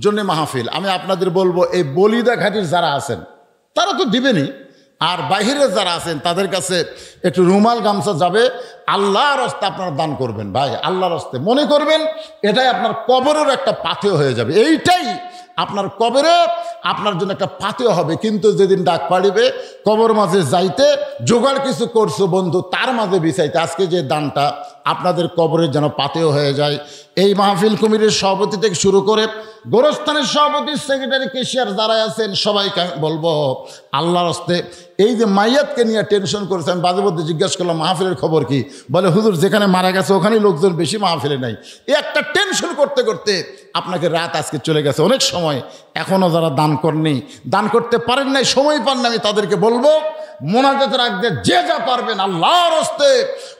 জন্য মাহফিল। আমি আপনাদের বলবো, এই বলিদা ঘাটির যারা আছেন তারা তো দিবেনই, আর বাহিরে যারা আছেন তাদের কাছে একটু রুমাল গামছা যাবে। আল্লাহর রাস্তায় আপনারা দান করবেন ভাই, আল্লাহর রাস্তায় মনে করবেন এটাই আপনার কবরের একটা পাথেয় হয়ে যাবে। এইটাই আপনার কবরে আপনার জন্য একটা পাথেয় হবে। কিন্তু যেদিন ডাক পাড়িবে, কবর মাঝে যাইতে জোগাড় কিছু করছো বন্ধু, তার মাঝে বিছাইতে। আজকে যে দানটা আপনাদের কবরের যেন পাথেয় হয়ে যায়। এই মাহফিল কমিটির সভাপতি থেকে শুরু করে গোরস্থানের সভাপতি, সেক্রেটারি, কেশিয়ার যারা আছেন সবাইকে বলবো, আল্লাহর হস্তে এই যে মাইয়াতকে নিয়ে টেনশন করেছে। আমি বাজে বলতে জিজ্ঞাসা করলাম মাহফিলের খবর কি? বলে হুজুর যেখানে মারা গেছে ওখানেই লোকজন বেশি, মাহফিলে নাই। এই একটা টেনশন করতে করতে আপনাকে রাত আজকে চলে গেছে। অনেক সময় এখনও যারা দান করেননি, দান করতে পারেন নাই, সময় পান না, আমি তাদেরকে বলবো মোনাজাত রাখতে যে যা পারবেন আল্লাহর হস্তে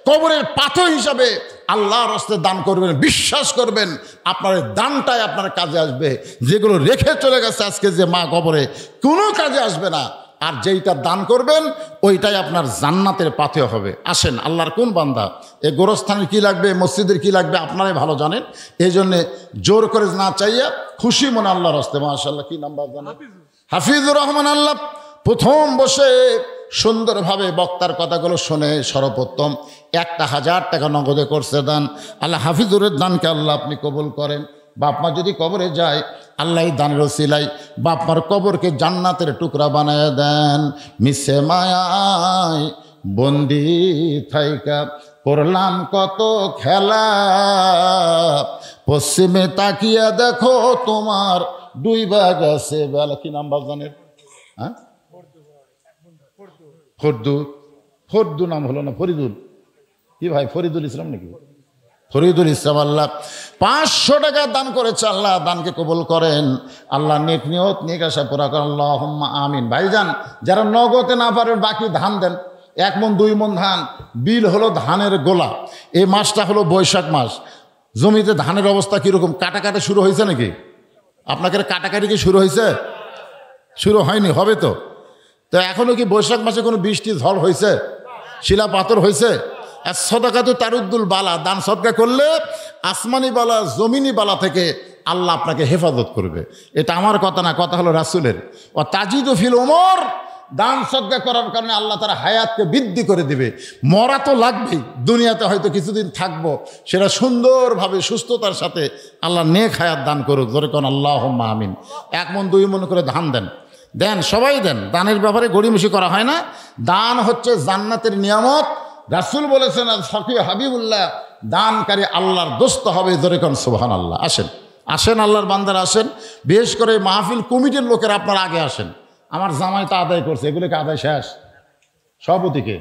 কবরের পাথর হিসাবে আল্লাহর হস্তে দান করবেন। বিশ্বাস করবেন আপনার দানটাই আপনার কাজে আসবে। যেগুলো রেখে চলে গেছে আজকে যে মা কবরে, কোনো কাজে আসবে না। আর যেইটা দান করবেন ওইটাই আপনার জান্নাতের পাথেয় হবে। আসেন, আল্লাহর কোন বান্দা এই গোরস্থানের কী লাগবে, মসজিদের কী লাগবে আপনারাই ভালো জানেন। এই জন্যে জোর করে না চাইয়া খুশি মনে আল্লাহর হস্তে, মাশাআল্লাহ কি নাম জানেন? হাফিজুর রহমান। আল্লাহ প্রথম বসে সুন্দরভাবে বক্তার কথাগুলো শুনে সর্বপ্রথম 1000 টাকা নগদে করছে দান। আল্লাহ হাফিজুরের দানকে আল্লাহ আপনি কবুল করেন। বাপ মা যদি কবরে যায়, আল্লাহ দানের ওসিলায় বাপ মার কবরকে জান্নাতের টুকরা বানায় দেন। মিশে মায়ায় বন্দি থাইকা করলাম কত খেলা, পশ্চিমে তাকিয়া দেখো তোমার 2 ভাগ আছে বেলা। কি নাম বাজানের? হ্যাঁ, ফরদু নাম হলো না, ফরিদুল। কি ভাই, ফরিদুল ইসলাম নাকি? ফরিদুল ইসলাম আল্লাহ 500 টাকা দান করেছে, আল্লাহ দানকে কবুল করেন, আল্লাহ নেক নিয়ত নেক আশা পুরা করেন, আল্লাহুম্মা আমিন। ভাইজান যারা নগদে না পারেন বাকি ধান দেন, 1 মণ 2 মণ ধান। বিল হলো ধানের গোলা। এই মাসটা হলো বৈশাখ মাস। জমিতে ধানের অবস্থা কীরকম? কাটাকাটি শুরু হয়েছে নাকি? আপনাকে কাটাকাটি কি শুরু হয়েছে? শুরু হয়নি, হবে তো। তো এখনও কি বৈশাখ মাসে কোনো বৃষ্টি ঝড় হয়েছে? শিলা পাথর হয়েছে? আর সদকা তো তারুদ্দুল বালা, দান সদকা করলে আসমানি বালা জমিনি বালা থেকে আল্লাহ আপনাকে হেফাজত করবে। এটা আমার কথা না, কথা হলো রাসূলের। ও তাজিদু ফিল উমর, দান সদকা করার কারণে আল্লাহ তার হায়াতকে বৃদ্ধি করে দিবে। মরা তো লাগবেই, দুনিয়াতে হয়তো কিছুদিন থাকবো, সেটা সুন্দরভাবে সুস্থতার সাথে আল্লাহ নেক হায়াত দান করুক। ধরে কোন আল্লাহুম্মা আমিন। 1 মণ 2 মণ করে ধান দেন, দেন, সবাই দেন। দানের ব্যাপারে গড়িমসি করা হয় না। দান হচ্ছে জান্নাতের নিয়ামত। রাসূল বলেছেন ফকি হাবিবুল্লাহ, দানকারী আল্লাহর দোস্ত হবে। ধরে কোন সুবহানাল্লাহ। আসেন আসেন আল্লাহর বান্দারা আসেন। বিশেষ করে মাহফিল কমিটির লোকেরা আপনারা আগে আসেন। আমার জামাই তা আদায় করছে, এগুলোকে আদায় শেষ। সভাপতিকে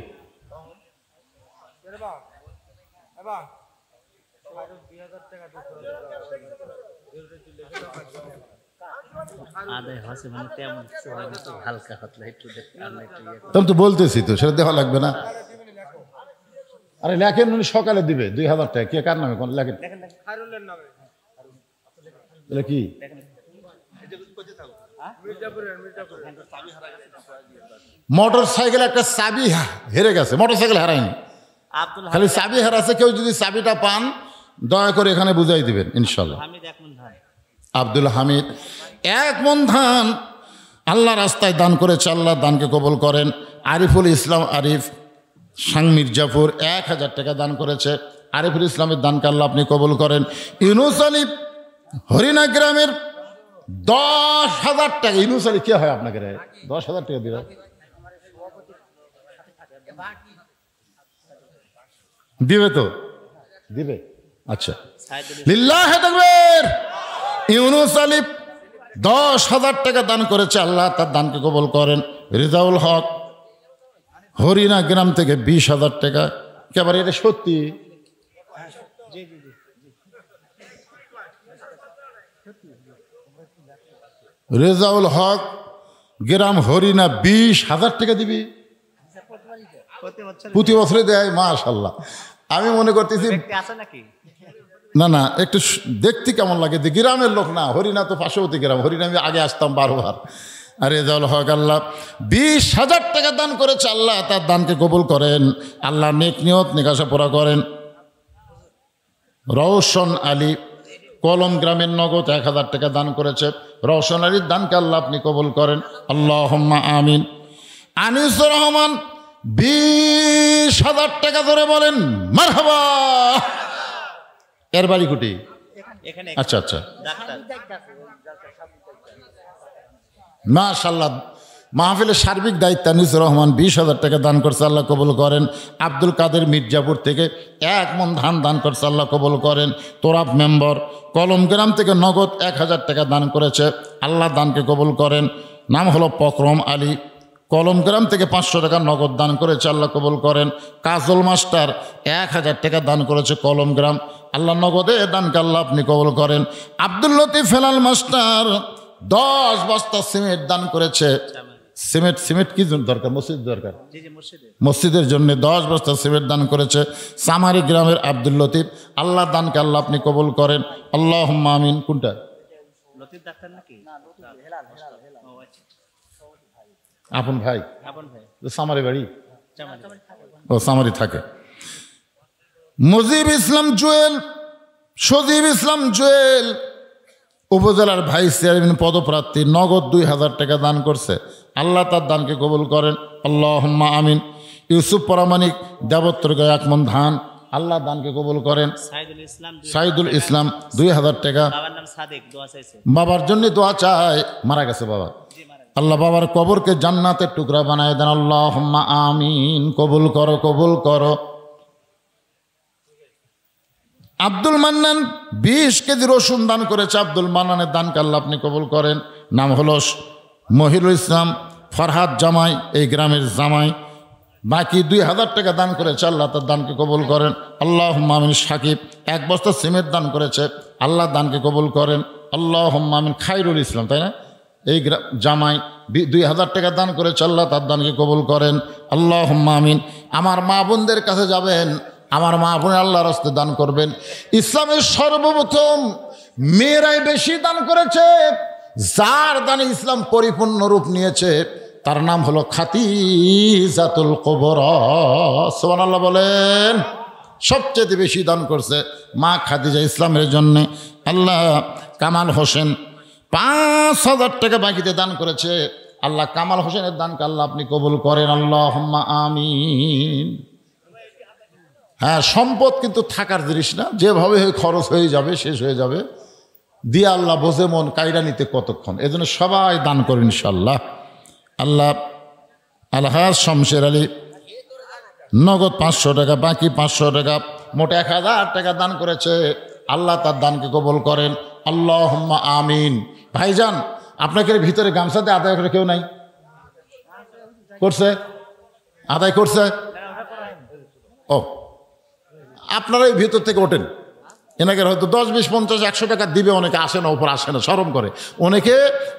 তখন তো বলতেছি তো, সেটা দেওয়া লাগবে না। আরে লেখেন, উনি সকালে দিবে 2000 টাকা। কে কার নামে? কোন লেখেন? কি মোটর সাইকেল একটা চাবি হেরে গেছে, মোটর সাইকেল হারায়নি, খালি চাবি হারাছে। কেউ যদি চাবিটা পান দয়া করে এখানে বুঝাই দিবেন ইনশাল্লাহ। আব্দুল হামিদ 1 মণ ধান আল্লাহ রাস্তায় দান করেছে, আল্লাহ দানকে কবুল করেন। আরিফুল ইসলাম আরিফ সাং মির্জাপুর 1000 টাকা দান করেছে। আরিফুল ইসলামের দানকে আল্লাহ আপনি কবুল করেন। ইউনুস আলী হরিণা গ্রামের 10,000 টাকা। ইউনুস আলী কে হয় আপনাকে? 10,000 টাকা দিবে, দিবে তো দিবে। আচ্ছা, লিল্লাহি তাকবীর। ইউনুস আলী 10,000 টাকা দান করেছে, আল্লাহ তার দানকে কবুল করেন। রিজাউল হক হরিণা গ্রাম থেকে 20,000 টাকা। একেবারে এটা সত্যি? রেজাউল হক গ্রাম হরিণা 20,000 টাকা দিবি? প্রতি বছরে দেয়? মাশাআল্লাহ। আমি মনে করতেছি না না, একটু দেখতে কেমন লাগে। গ্রামের লোক না, হরিণা তো পার্শ্ববর্তী গ্রাম। হরিণা আমি আগে আসতাম 12 বার। আর রেজাউল হক আল্লাহ 20,000 টাকা দান করেছে, আল্লাহ তার দানকে কবুল করেন, আল্লাহ নেক নিয়ত নেক আশা পুরা করেন। রওশন আলী কলম গ্রামের নগদ 1000 টাকা দান করেছে। রওশন আলীর দানকে আল্লাহ আপনি কবুল করেন, আল্লাহুম্মা আমিন। আনিসুর রহমান 20,000 টাকা ধরে বলেন মারহাবা। এর বাড়ি কুটি? আচ্ছা আচ্ছা, মাশাআল্লাহ। মাহফিলের সার্বিক দায়িত্ব আনিসুর রহমান 20,000 টাকা দান করছে, আল্লাহ কবুল করেন। আব্দুল কাদের মির্জাপুর থেকে 1 মণ ধান দান করছে, আল্লাহ কবুল করেন। তোরাব মেম্বার কলম গ্রাম থেকে নগদ 1000 টাকা দান করেছে, আল্লাহ দানকে কবুল করেন। নাম হলো পকরম আলী, কলম গ্রাম থেকে 500 টাকা নগদ দান করেছে, আল্লাহ কবুল করেন। কাজল মাস্টার 1000 টাকা দান করেছে কলম গ্রাম, আল্লাহ নগদে দানকে আল্লাহ আপনি কবুল করেন। আব্দুল লতিফ হেলাল মাস্টার 10 বস্তা সিমেন্ট দান করেছে। সিমেন্ট কি দরকার? মসজিদ দরকার, মসজিদের জন্য 10 বস্তা সিমেন্ট দান করেছে। সামারি গ্রামের আব্দুল লতিফ, আল্লাহ দানকে আল্লাহ আপনি কবুল করেন, আল্লাহুম্মা আমিন। কোনটা? আপন ভাই, সামারি বাড়ি? ও সামারি থাকে। মুজিব ইসলাম জুয়েল, সজীব ইসলাম জুয়েল উপজেলার ভাইস চেয়ারম্যান পদপ্রার্থী, নগদ 2000 টাকা দান করছে, আল্লাহ তার দানকে কবুল করেন, আল্লাহুম্মা আমিন। ইউসুফ পরামানিক দেবত্রগায় 1 মণ ধান, আল্লাহ দানকে কবুল করেন। সাইদুল ইসলাম 2000 টাকা। বাবার জন্য দোয়া চায়, মারা গেছে বাবা, আল্লাহ বাবার কবরকে জান্নাতের টুকরা বানায় দেন, আল্লাহুম্মা আমিন। কবুল করো, কবুল করো। আব্দুল মান্নান 20 কেজি রসুন দান করেছে, আব্দুল মান্নানের দানকে আল্লাহ আপনি কবুল করেন। নাম হলো মহিরুল ইসলাম ফরহাদ জামাই, এই গ্রামের জামাই। বাকি 2000 টাকা দান করেছে, আল্লাহ তার দানকে কবুল করেন। আল্লাহুম্মা আমিন। সাকিব 1 বস্তা সিমেন্ট দান করেছে, আল্লাহ দানকে কবুল করেন। আল্লাহুম্মা আমিন। খায়রুল ইসলাম, তাই না, এই জামাই 2000 টাকা দান করেছে, আল্লাহ তার দানকে কবুল করেন। আল্লাহুম্মা আমিন। আমার মা বোনদের কাছে যাবেন, আমার মা বোন আল্লাহর রাস্তায় দান করবেন। ইসলামের সর্বপ্রথম মেয়েরাই বেশি দান করেছে। যার দানে ইসলাম পরিপূর্ণ রূপ নিয়েছে তার নাম হলো খাদিজাতুল কুবরা। সুবহানাল্লাহ বলেন। সবচেয়ে বেশি দান করছে মা খাদিজা ইসলামের জন্য। আল্লাহ কামাল হোসেন 5000 টাকা বাকিতে দান করেছে, আল্লাহ কামাল হোসেনের দানকে আল্লাহ আপনি কবুল করেন। আল্লাহুম্মা আমিন। হ্যাঁ, সম্পদ কিন্তু থাকার জিনিস না, যেভাবে খরচ হয়ে যাবে, শেষ হয়ে যাবে। দিয়ে আল্লাহ বোঝে মন কায়রা নিতে কতক্ষণ, এজন্য সবাই দান করেন ইনশাল্লাহ। আল্লাহ আলহাজ শমশের আলী নগদ 500 টাকা, বাকি 500 টাকা, মোট 1000 টাকা দান করেছে, আল্লাহ তার দানকে কবুল করেন। আল্লাহুম্মা আমিন। ভাইজান, আপনাকে ভিতরে গামছাতে আদায় করে কেউ নাই? করছে? আদায় করছে? ও, আপনারা এই ভিতর থেকে ওঠেন। এনাকে হয়তো 10, 20, 50, 100 টাকা দিবে, অনেকে আসে না, ওপর আসে না, শরম করে। অনেকে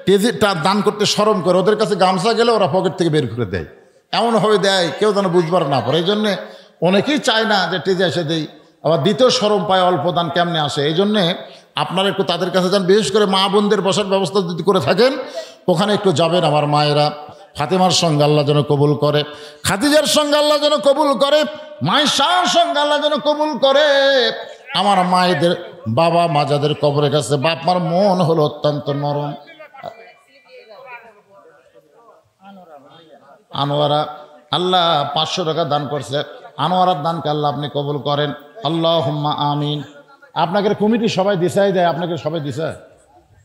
তেজিটা দান করতে শরম করে, ওদের কাছে গামছা গেলে ওরা পকেট থেকে বের করে দেয়, এমনভাবে দেয় কেউ যেন বুঝবার না পারে। এই জন্যে অনেকেই চায় না যে টেজে এসে দেই, আবার দ্বিতীয় শরম পায় অল্প দান কেমনে আসে। এই জন্যে আপনারা একটু তাদের কাছে যান, বিশেষ করে মা বোনদের বসার ব্যবস্থা যদি করে থাকেন ওখানে একটু যাবেন। আমার মায়েরা ফাতেমার সঙ্গে আল্লাহ যেন কবুল করে, খাদিজার সঙ্গে আল্লাহ যেন কবুল করে, মায়েশার সঙ্গে আল্লাহ যেন কবুল করে। আমার মায়েদের বাবা মাজাদের কবরের কাছে বাপ মার মন হলো অত্যন্ত নরম। আনোয়ারা আল্লাহ 500 টাকা দান করছে, আনোয়ারার দানকে আল্লাহ আপনি কবুল করেন। আল্লাহুম্মা আমিন। আপনাকে কমিটি সবাই দিশাই দেয়, আপনাকে সবাই দিশায়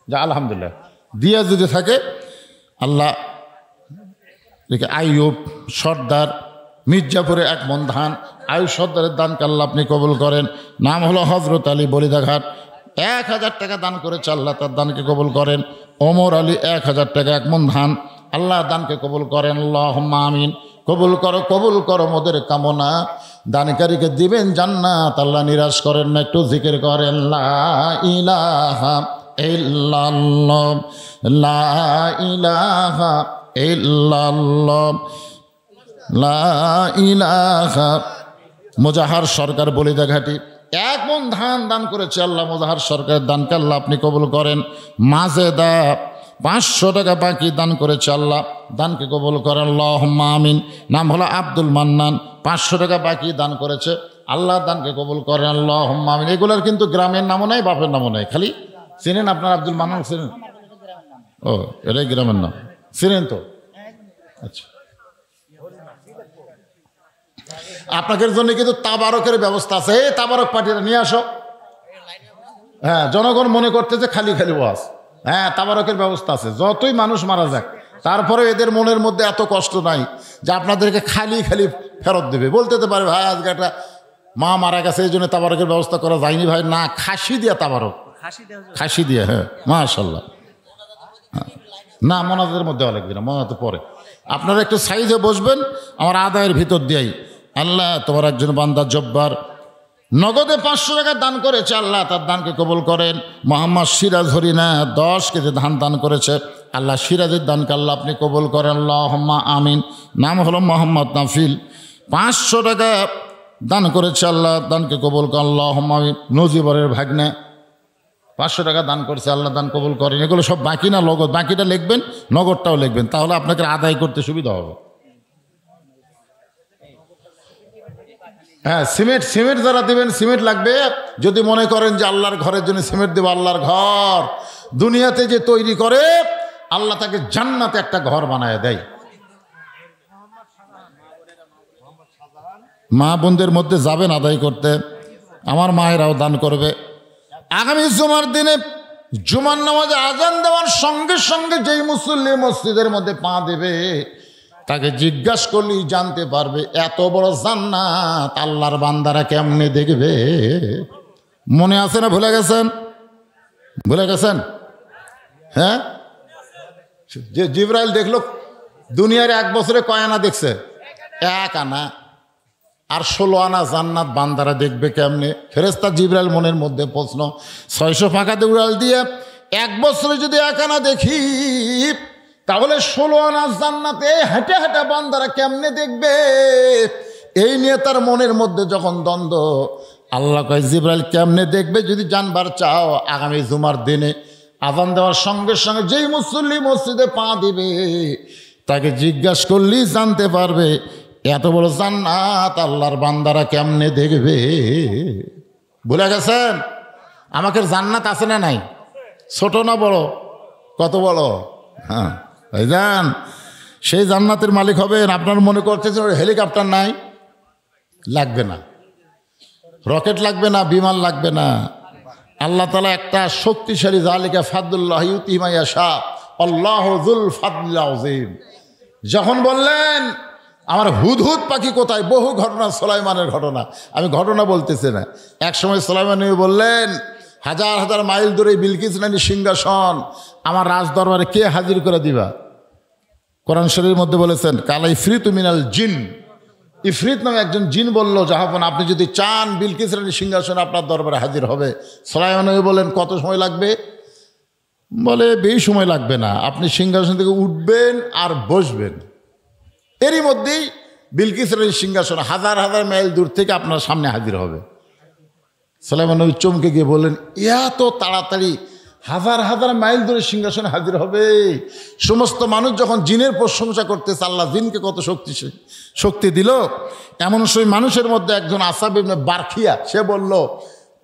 যা, আলহামদুলিল্লাহ। দিয়া যদি থাকে আল্লাহ আইয়ুব সর্দার মির্জাপুরে 1 মণ ধান, আয়ুব সর্দারের দানকে আল্লাহ আপনি কবুল করেন। নাম হলো হজরত আলী বলিদাঘাট, 1000 টাকা দান করেছে, আল্লাহ তার দানকে কবুল করেন। ওমর আলী 1000 টাকা 1 মণ ধান, আল্লাহ দানকে কবুল করেন। আল্লাহুম্মা আমিন। কবুল করো, কবুল করো মোদের কামনা, দানকারীকে দিবেন জান্নাত, আল্লাহ নিরাশ করেন না। একটু জিকির করেন লা ইলাহা ইল্লাল্লাহ, লা ইলাহা ইল্লাল্লাহ, লা ইলাহা। মোজাহার সরকার বলিদাঘাটি 1 মণ ধান দান করেছে, আল্লাহ মোজাহার সরকারের দানকে আল্লাহ আপনি কবুল করেন। মাজেদা 500 টাকা বাকি দান করেছে, আল্লাহ দানকে কবুল করেন। আল্লাহুম্মা আমিন। নাম হলো আব্দুল মান্নান, 500 টাকা বাকি দান করেছে, আল্লাহ দানকে কবুল করেন। আল্লাহুম্মা আমিন। এগুলোর কিন্তু গ্রামের নামও নাই, বাপের নামও নাই, খালি চিনেন আপনার আব্দুল মান্নান, চিনেন? ও, এটাই গ্রামের নাম, চিনেন তো? আচ্ছা, আপনাদের জন্য কিন্তু তাবারকের ব্যবস্থা আছে, এই তাবারক পার্টিটা নিয়ে আসো। হ্যাঁ, জনগণ মনে করতে যে খালি খালি ওয়াজ। হ্যাঁ, তাবারকের ব্যবস্থা আছে, যতই মানুষ মারা যাক তারপরে এদের মনের মধ্যে এত কষ্ট নাই যে আপনাদেরকে খালি খালি ফেরত দেবে। বলতে তো পারে ভাই আজকে একটা মা মারা গেছে এই জন্য তাবারকের ব্যবস্থা করা যায়নি। ভাই না, খাসি দিয়া তাবারক, খাসি দিয়া। হ্যাঁ, মাশাআল্লাহ। না, মোনাজাতের মধ্যে লাগবে না, মোনাজাত পরে। আপনারা একটু সাইজে বসবেন আমার আদায়ের ভিতর দিয়াই। আল্লাহ তোমার একজন বান্দা জব্বার নগদে 500 টাকা দান করেছে, আল্লাহ তার দানকে কবুল করেন। মোহাম্মদ সিরাজ হরিনা 10 কেজি ধান দান করেছে, আল্লাহ সিরাজের দানকে আল্লাহ আপনি কবুল করেন। আল্লাহুম্মা আমিন। নাম হলো মোহাম্মদ নাফিল, 500 টাকা দান করেছে, আল্লাহ দানকে কবুল করেন। আল্লাহুম্মা আমিন। নজিবরের ভাগ্নে 500 টাকা দান করেছে, আল্লাহ দান কবুল করেন। এগুলো সব বাকি না, নগদ। বাকিটা লিখবেন, নগদটাও লিখবেন, তাহলে আপনাকে আদায় করতে সুবিধা হবে। হ্যাঁ, সিমেন্ট যারা দেবেন, সিমেন্ট লাগবে। যদি মনে করেন যে আল্লাহর ঘরের জন্য সিমেন্ট দেবো, আল্লাহর ঘর দুনিয়াতে যে তৈরি করে আল্লাহ তাকে জান্নাতে একটা ঘর বানায় দেয়। মা বোনদের মধ্যে যাবেন আদায় করতে, আমার মায়েরাও দান করবে। আগামী জুমার দিনে জুমার নামাজে আজান দেওয়ার সঙ্গে সঙ্গে যেই মুসল্লি মসজিদের মধ্যে পা দেবে তাকে জিজ্ঞাসা করলেই জানতে পারবে এত বড় জান্নাত আল্লাহর বান্দারা কেমনে দেখবে। মনে আছে না ভুলে গেছেন? ভুলে গেছেন? হ্যাঁ, যে জিবরাইল দেখলো দুনিয়ার 1 বছরে কয় আনা দেখছে? 1 আনা আর 16 আনা জান্নাত বান্দারা দেখবে কেমনে? ফেরেশতা জিবরাইল মনের মধ্যে প্রশ্ন, 600 ফাঁকাতে উড়াল দিয়ে 1 বছরে যদি 1 আনা দেখি, তাহলে 16 আনা জান্নাতে হেঁটে হেঁটে বান্দারা কেমনে দেখবে? এই নিয়ে তার মনের মধ্যে যখন দ্বন্দ্ব, আল্লাহ কয় জিবরাইল কেমনে দেখবে যদি জানবার চাও, আগামী জুমার দিনে আযান দেওয়ার সঙ্গে সঙ্গে যেই মুসল্লি মসজিদে পা দিবে তাকে জিজ্ঞাসা করলেই জানতে পারবে এত বড় জান্নাত আল্লাহর বান্দারা কেমনে দেখবে। ভুলে গেছেন? আমাকে জান্নাত আছে না নাই? ছোট না বড়? কত বড়? হ্যাঁ ভাইজান, সেই জান্নাতের মালিক হবেন। আপনার মনে করতেছেন হেলিকপ্টার নাই, লাগবে না, রকেট লাগবে না, বিমান লাগবে না। আল্লাহ তাআলা একটা শক্তিশালী, যালিকা ফাদলুল্লাহ ইউতিহি মান ইয়াশা আল্লাহু যুল ফাদলিল আযীম। যখন বললেন আমার হুদহুদ পাখি কোথায়, বহু ঘটনা, সুলাইমানের ঘটনা, আমি ঘটনা বলতেছি না। এক সময় সুলাইমান নবী বললেন, হাজার হাজার মাইল দূরে বিলকিস রানীর সিংহাসন আমার রাজ দরবারে কে হাজির করে দিবা? কোরআন শরীফের মধ্যে বলেছেন, কালা ইফরিতু মিনাল জিন, ইফরিত নামে একজন জিন বলল, জাহাপন আপনি যদি চান বিলকিস রানীর সিংহাসন আপনার দরবারে হাজির হবে। সুলাইমান নবী বলেন, কত সময় লাগবে? বলে বেশি সময় লাগবে না, আপনি সিংহাসন থেকে উঠবেন আর বসবেন, এরই মধ্যেই বিলকিস রানীর সিংহাসন হাজার হাজার মাইল দূর থেকে আপনার সামনে হাজির হবে। সুলাইমান নবী চমকে গিয়ে বললেন, এত তাড়াতাড়ি হাজার হাজার মাইল দূরে সিংহাসনে হাজির হবে? সমস্ত মানুষ যখন জিনের প্রশংসা করতেছে, আল্লাহ জিনকে কত শক্তি দিল, এমন সেই মানুষের মধ্যে একজন আসহাব ইবনে বারখিয়া, সে বলল,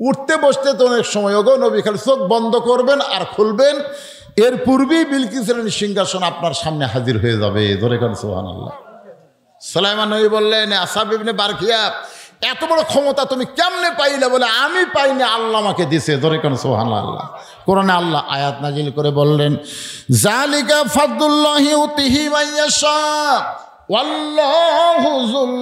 উঠতে বসতে তো অনেক সময়, ওগো নবী, খালি চোখ বন্ধ করবেন আর খুলবেন, এর পূর্বেই বিলকিস রানীর সিংহাসন আপনার সামনে হাজির হয়ে যাবে। ধরে কারণ সুবহানাল্লাহ। সুলাইমান নবী বললেন, আসহাব ইবনে বারখিয়া, এত বড় ক্ষমতা তুমি কেমনে পাইলে? বলে আমি পাইনি, আল্লাহ আমাকে দিছে। ধরে কেন সুবহানাল্লাহ। কোরআনে আল্লাহ আয়াত নাজিল করে বললেন, যালিকা ফাদলুল্লাহি ইউতিহি মান ইয়াশা ওয়াল্লাহু যুল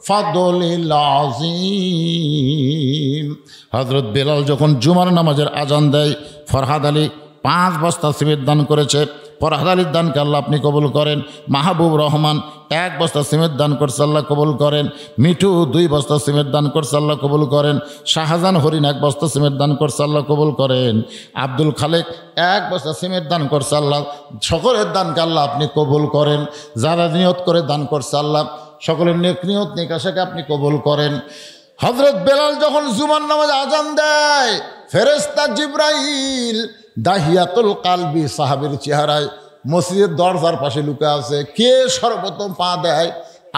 ফাদলিল আযীম। হযরত বেলাল যখন জুমার নামাজের আজান দেয়, ফরহাদ আলী 5 বস্তা সিমেন্ট দান করেছে, ফরহাদ আলীর দানকে আল্লাহ আপনি কবুল করেন। মাহবুব রহমান 1 বস্তা সিমেন্ট দান করছে, আল্লাহ কবুল করেন। মিঠু 2 বস্তা সিমেন্ট দান করছে, আল্লাহ কবুল করেন। শাহজাহান হরিণ 1 বস্তা সিমেন্ট দান করছে, আল্লাহ কবুল করেন। আব্দুল খালেক 1 বস্তা সিমেন্ট দান করছে, আল্লাহ সকলের দানকে আল্লাহ আপনি কবুল করেন। যারা নিয়ত করে দান করছে, আল্লাহ সকলের নেক নিয়ত নেক আশাকে আপনি কবুল করেন। হযরত বেলাল যখন জুমার নামাজ আজান দেয়, ফেরেশতা জিবরাইল দাহিয়াতুল কালবি সাহাবীর চেহারায় মসজিদের দরজার পাশে লুকে আছে। কে সর্বপ্রথম পা দেয়?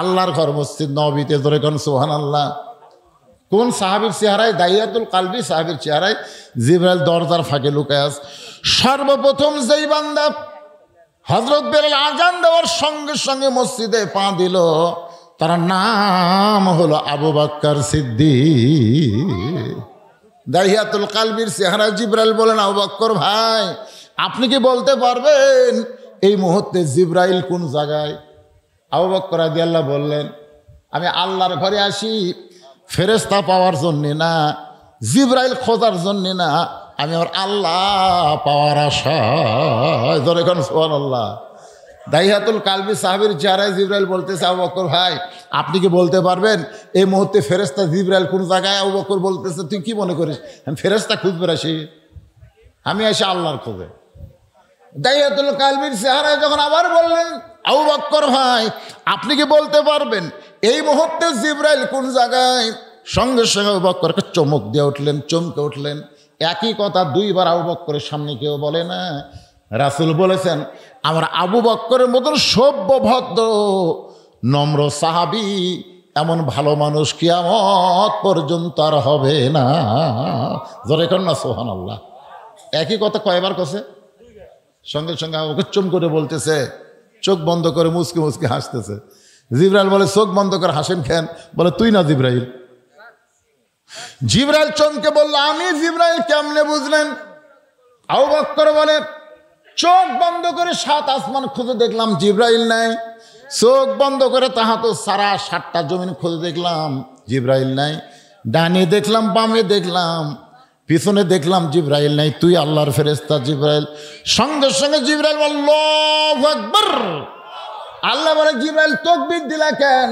আল্লাহর ঘর মসজিদ নববীতে। ধরে কোন সুবহানাল্লাহ। কোন সাহাবীর চেহারায়? দাহিয়াতুল কালবি সাহাবীর চেহারায় জিবরাইল দরজার ফাঁকে লুকে আছে। সর্বপ্রথম যেই বান্দা হযরত বেলাল আজান দেওয়ার সঙ্গে সঙ্গে মসজিদে পা দিল, তার নাম হলো আবু বকর সিদ্দিক। দাহিয়াতুল কালবির চেহারা। জিবরাইল বলেন, আবু বকর ভাই, আপনি কি বলতে পারবেন এই মুহূর্তে জিবরাইল কোন জায়গায়? আবু বকর রাদিয়াল্লাহু বললেন, আমি আল্লাহর ঘরে আসি ফেরেশতা পাওয়ার জন্যে না, জিবরাইল খোঁজার জন্যে না, আমি আমার আল্লাহ পাওয়ার আশায়। ধরে কোন সুবহানাল্লাহ। দাহিয়াতুল কালবি সাহাবীর চেহারায় জিবরাইল বলতেছে, আবু বকর ভাই, আপনি কি বলতে পারবেন এই মুহূর্তে ফেরেশতা জিবরাইল কোন জায়গায়? আবু বকর বলতেছে, তুই কি মনে করিস আমি ফেরেশতা খুঁজবে আসি? আমি আসি আল্লাহর খোঁজে। দাহিয়াতুল কালবির চেহারায় যখন আবার বললেন, আবু বকর ভাই, আপনি কি বলতে পারবেন এই মুহূর্তে জিবরাইল কোন জায়গায়? সঙ্গে সঙ্গে আবু বকরকে চমক দিয়ে উঠলেন, চমকে উঠলেন। একই কথা 2 বার আবু বকরের সামনে কেউ বলে না। রাসূল বলেছেন, আমার আবু বকরের মতন সভ্য ভদ্র নম্র সাহাবী, এমন ভালো মানুষ কিয়ামত পর্যন্ত আর হবে না। জোরে কর না সুবহানাল্লাহ। একই কথা কয়বার কছে? সঙ্গে সঙ্গে আবু বকর চুম করে বলতেছে, চোখ বন্ধ করে মুচকি মুচকি হাসতেছে। জিবরাইল বলে, চোখ বন্ধ করে হাসেন কেন? বলে, তুই না জিবরাইল। জিবরাইল চমকে বলল, আমি জিবরাইল। কেমনে বুঝলেন? আবু বকর বলে, চোখ বন্ধ করে 7 আসমান খুঁজে দেখলাম, জিবরাইল নাই। চোখ বন্ধ করে তাহা তো সারা 7টা জমিন খুঁজে দেখলাম, জিবরাইল নাই। ডানে দেখলাম, বামে দেখলাম, পিছনে দেখলাম, জিবরাইল নাই। তুই আল্লাহর ফেরেশতা জিবরাইল। সঙ্গে সঙ্গে জিবরাইল আল্লাহু আকবার, আল্লাহ বলে জিব্রাইল তাকবীর দিলা কেন?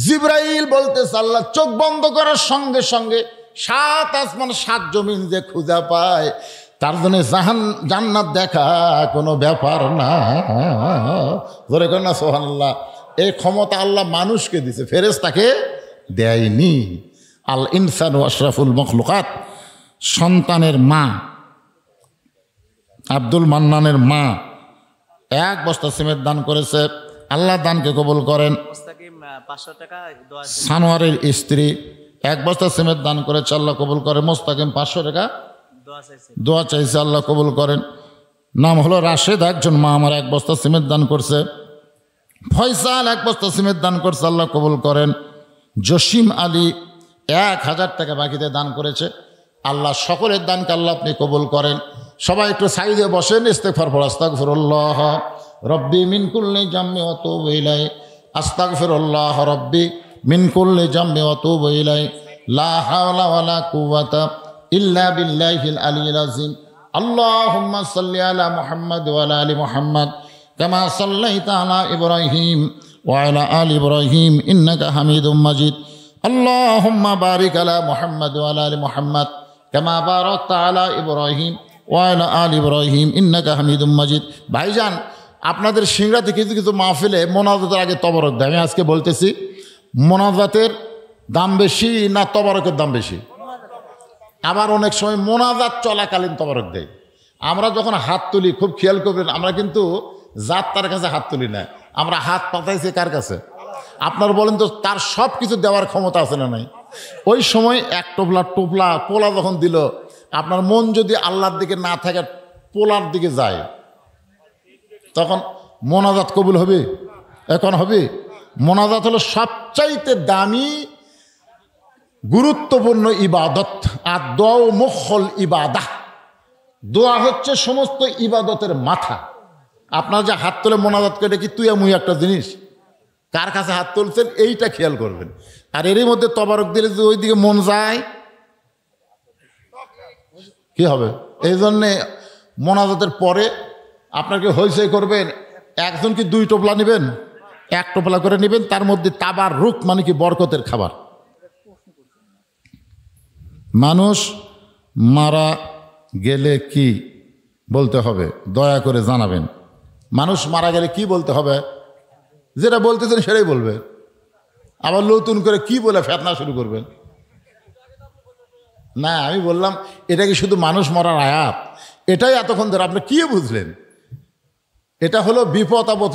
জিব্রাইল বলতেছে আল্লাহ চোখ বন্ধ করার সঙ্গে সঙ্গে 7 আসমান 7 জমিন যে খুঁজে পায় তার জন্য জান্নাত দেখা কোনো ব্যাপার না। ধরে কর না সুবহানাল্লাহ। এই ক্ষমতা আল্লাহ মানুষকে দিছে, ফেরেশতাকে দেয়নি। আল ইনসানু আশরাফুল মখলুকাত। সন্তানের মা আব্দুল মান্নানের মা 1 বস্তা সিমেন্ট দান করেছে, আল্লাহ দানকে কবুল করেন। সানোয়ারের স্ত্রী 1 বস্তা সিমেন্ট দান করেছে, আল্লাহ কবুল করেন। মোস্তাকিম 500 টাকা দোয়া চাইছে, আল্লাহ কবুল করেন। নাম হলো রাশেদ, একজন মা আমার 1 বস্তা সিমেন্ট দান করছে। ফয়সাল 1 বস্তা সিমেন্ট দান করছে, আল্লাহ কবুল করেন। জসিম আলী 1000 টাকা বাকিতে দান করেছে, আল্লাহ সকলের দানকে আল্লাহ আপনি কবুল করেন। সবাই একটু সাইডে বসেন, ইস্তেগফার পড়ো। আস্তাগফিরুল্লাহ রব্বি মিন কুল্লি জামমি ওয়া তুবু ইলাইহি, আস্তাগফিরুল্লাহ রব্বি মিন কুল্লি জামমি ওয়া তুবু ইলাইহি, লা হাওলা ওয়ালা কুওয়াতা ইল্লা বিল্লাহিল আলিয়্যিল আযীম। আল্লাহুম্মা সাল্লি আলা মুহাম্মাদ ওয়া আলা আলি মুহাম্মাদ কামা সাল্লাইতা আলা ইব্রাহিম ওয়া আলা আলি ইব্রাহিম ইন্নাকা হামিদুম মাজিদ। আল্লাহুম্মা বারিক আলা মুহাম্মাদ ওয়া আলা আলি মুহাম্মাদ কামা বারাকতা আলা ইব্রাহিম ওয়া আলা আলি ইব্রাহিম ইন্নাকা হামিদুম মাজিদ। ভাইজান, আপনাদের সিংড়াতে কিছু কিছু মাহফিলে মোনাজাতের আগে তবরক দেয়। আমি আজকে বলতেছি, মোনাজাতের দাম বেশি না তবরকের দাম বেশি? আবার অনেক সময় মোনাজাত চলাকালীন তবরক দেয়। আমরা যখন হাত তুলি, খুব খেয়াল করবেন, আমরা কিন্তু জাত তার কাছে হাত তুলি না, আমরা হাত পাতাইছি কার কাছে? আপনার বলেন তো, তার সব কিছু দেওয়ার ক্ষমতা আছে না নাই? ওই সময় 1 টোপলা পোলা যখন দিল, আপনার মন যদি আল্লাহর দিকে না থাকে, পোলার দিকে যায়, তখন মোনাজাত কবুল হবে? এখন হবে? মোনাজাত হলো সবচাইতে দামি গুরুত্বপূর্ণ ইবাদত। আর দোয়া মুখল ইবাদাহ, দোয়া হচ্ছে সমস্ত ইবাদতের মাথা। আপনার যে হাত তুলে মোনাজাত করে, কি তুই মুই একটা জিনিস? কার কাছে হাত তুলছেন এইটা খেয়াল করবেন। আর এরই মধ্যে তবারক দিলে যদি ওই দিকে মন যায়, কি হবে? এই জন্যে মোনাজাতের পরে আপনাকে হইচই করবেন, একজন কি 2 টোপলা নেবেন? 1 টোপলা করে নেবেন, তার মধ্যে তাবার রুক মানে কি বরকতের খাবার। মানুষ মারা গেলে কি বলতে হবে দয়া করে জানাবেন। মানুষ মারা গেলে কি বলতে হবে? যেটা বলতেছেন সেটাই বলবে। আবার নতুন করে কি বলে ফেতনা শুরু করবেন? না, আমি বললাম এটা কি শুধু মানুষ মরার আয়াত? এটাই এতক্ষণ ধরে আপনি কি বুঝলেন? এটা হলো বিপদ আপদ।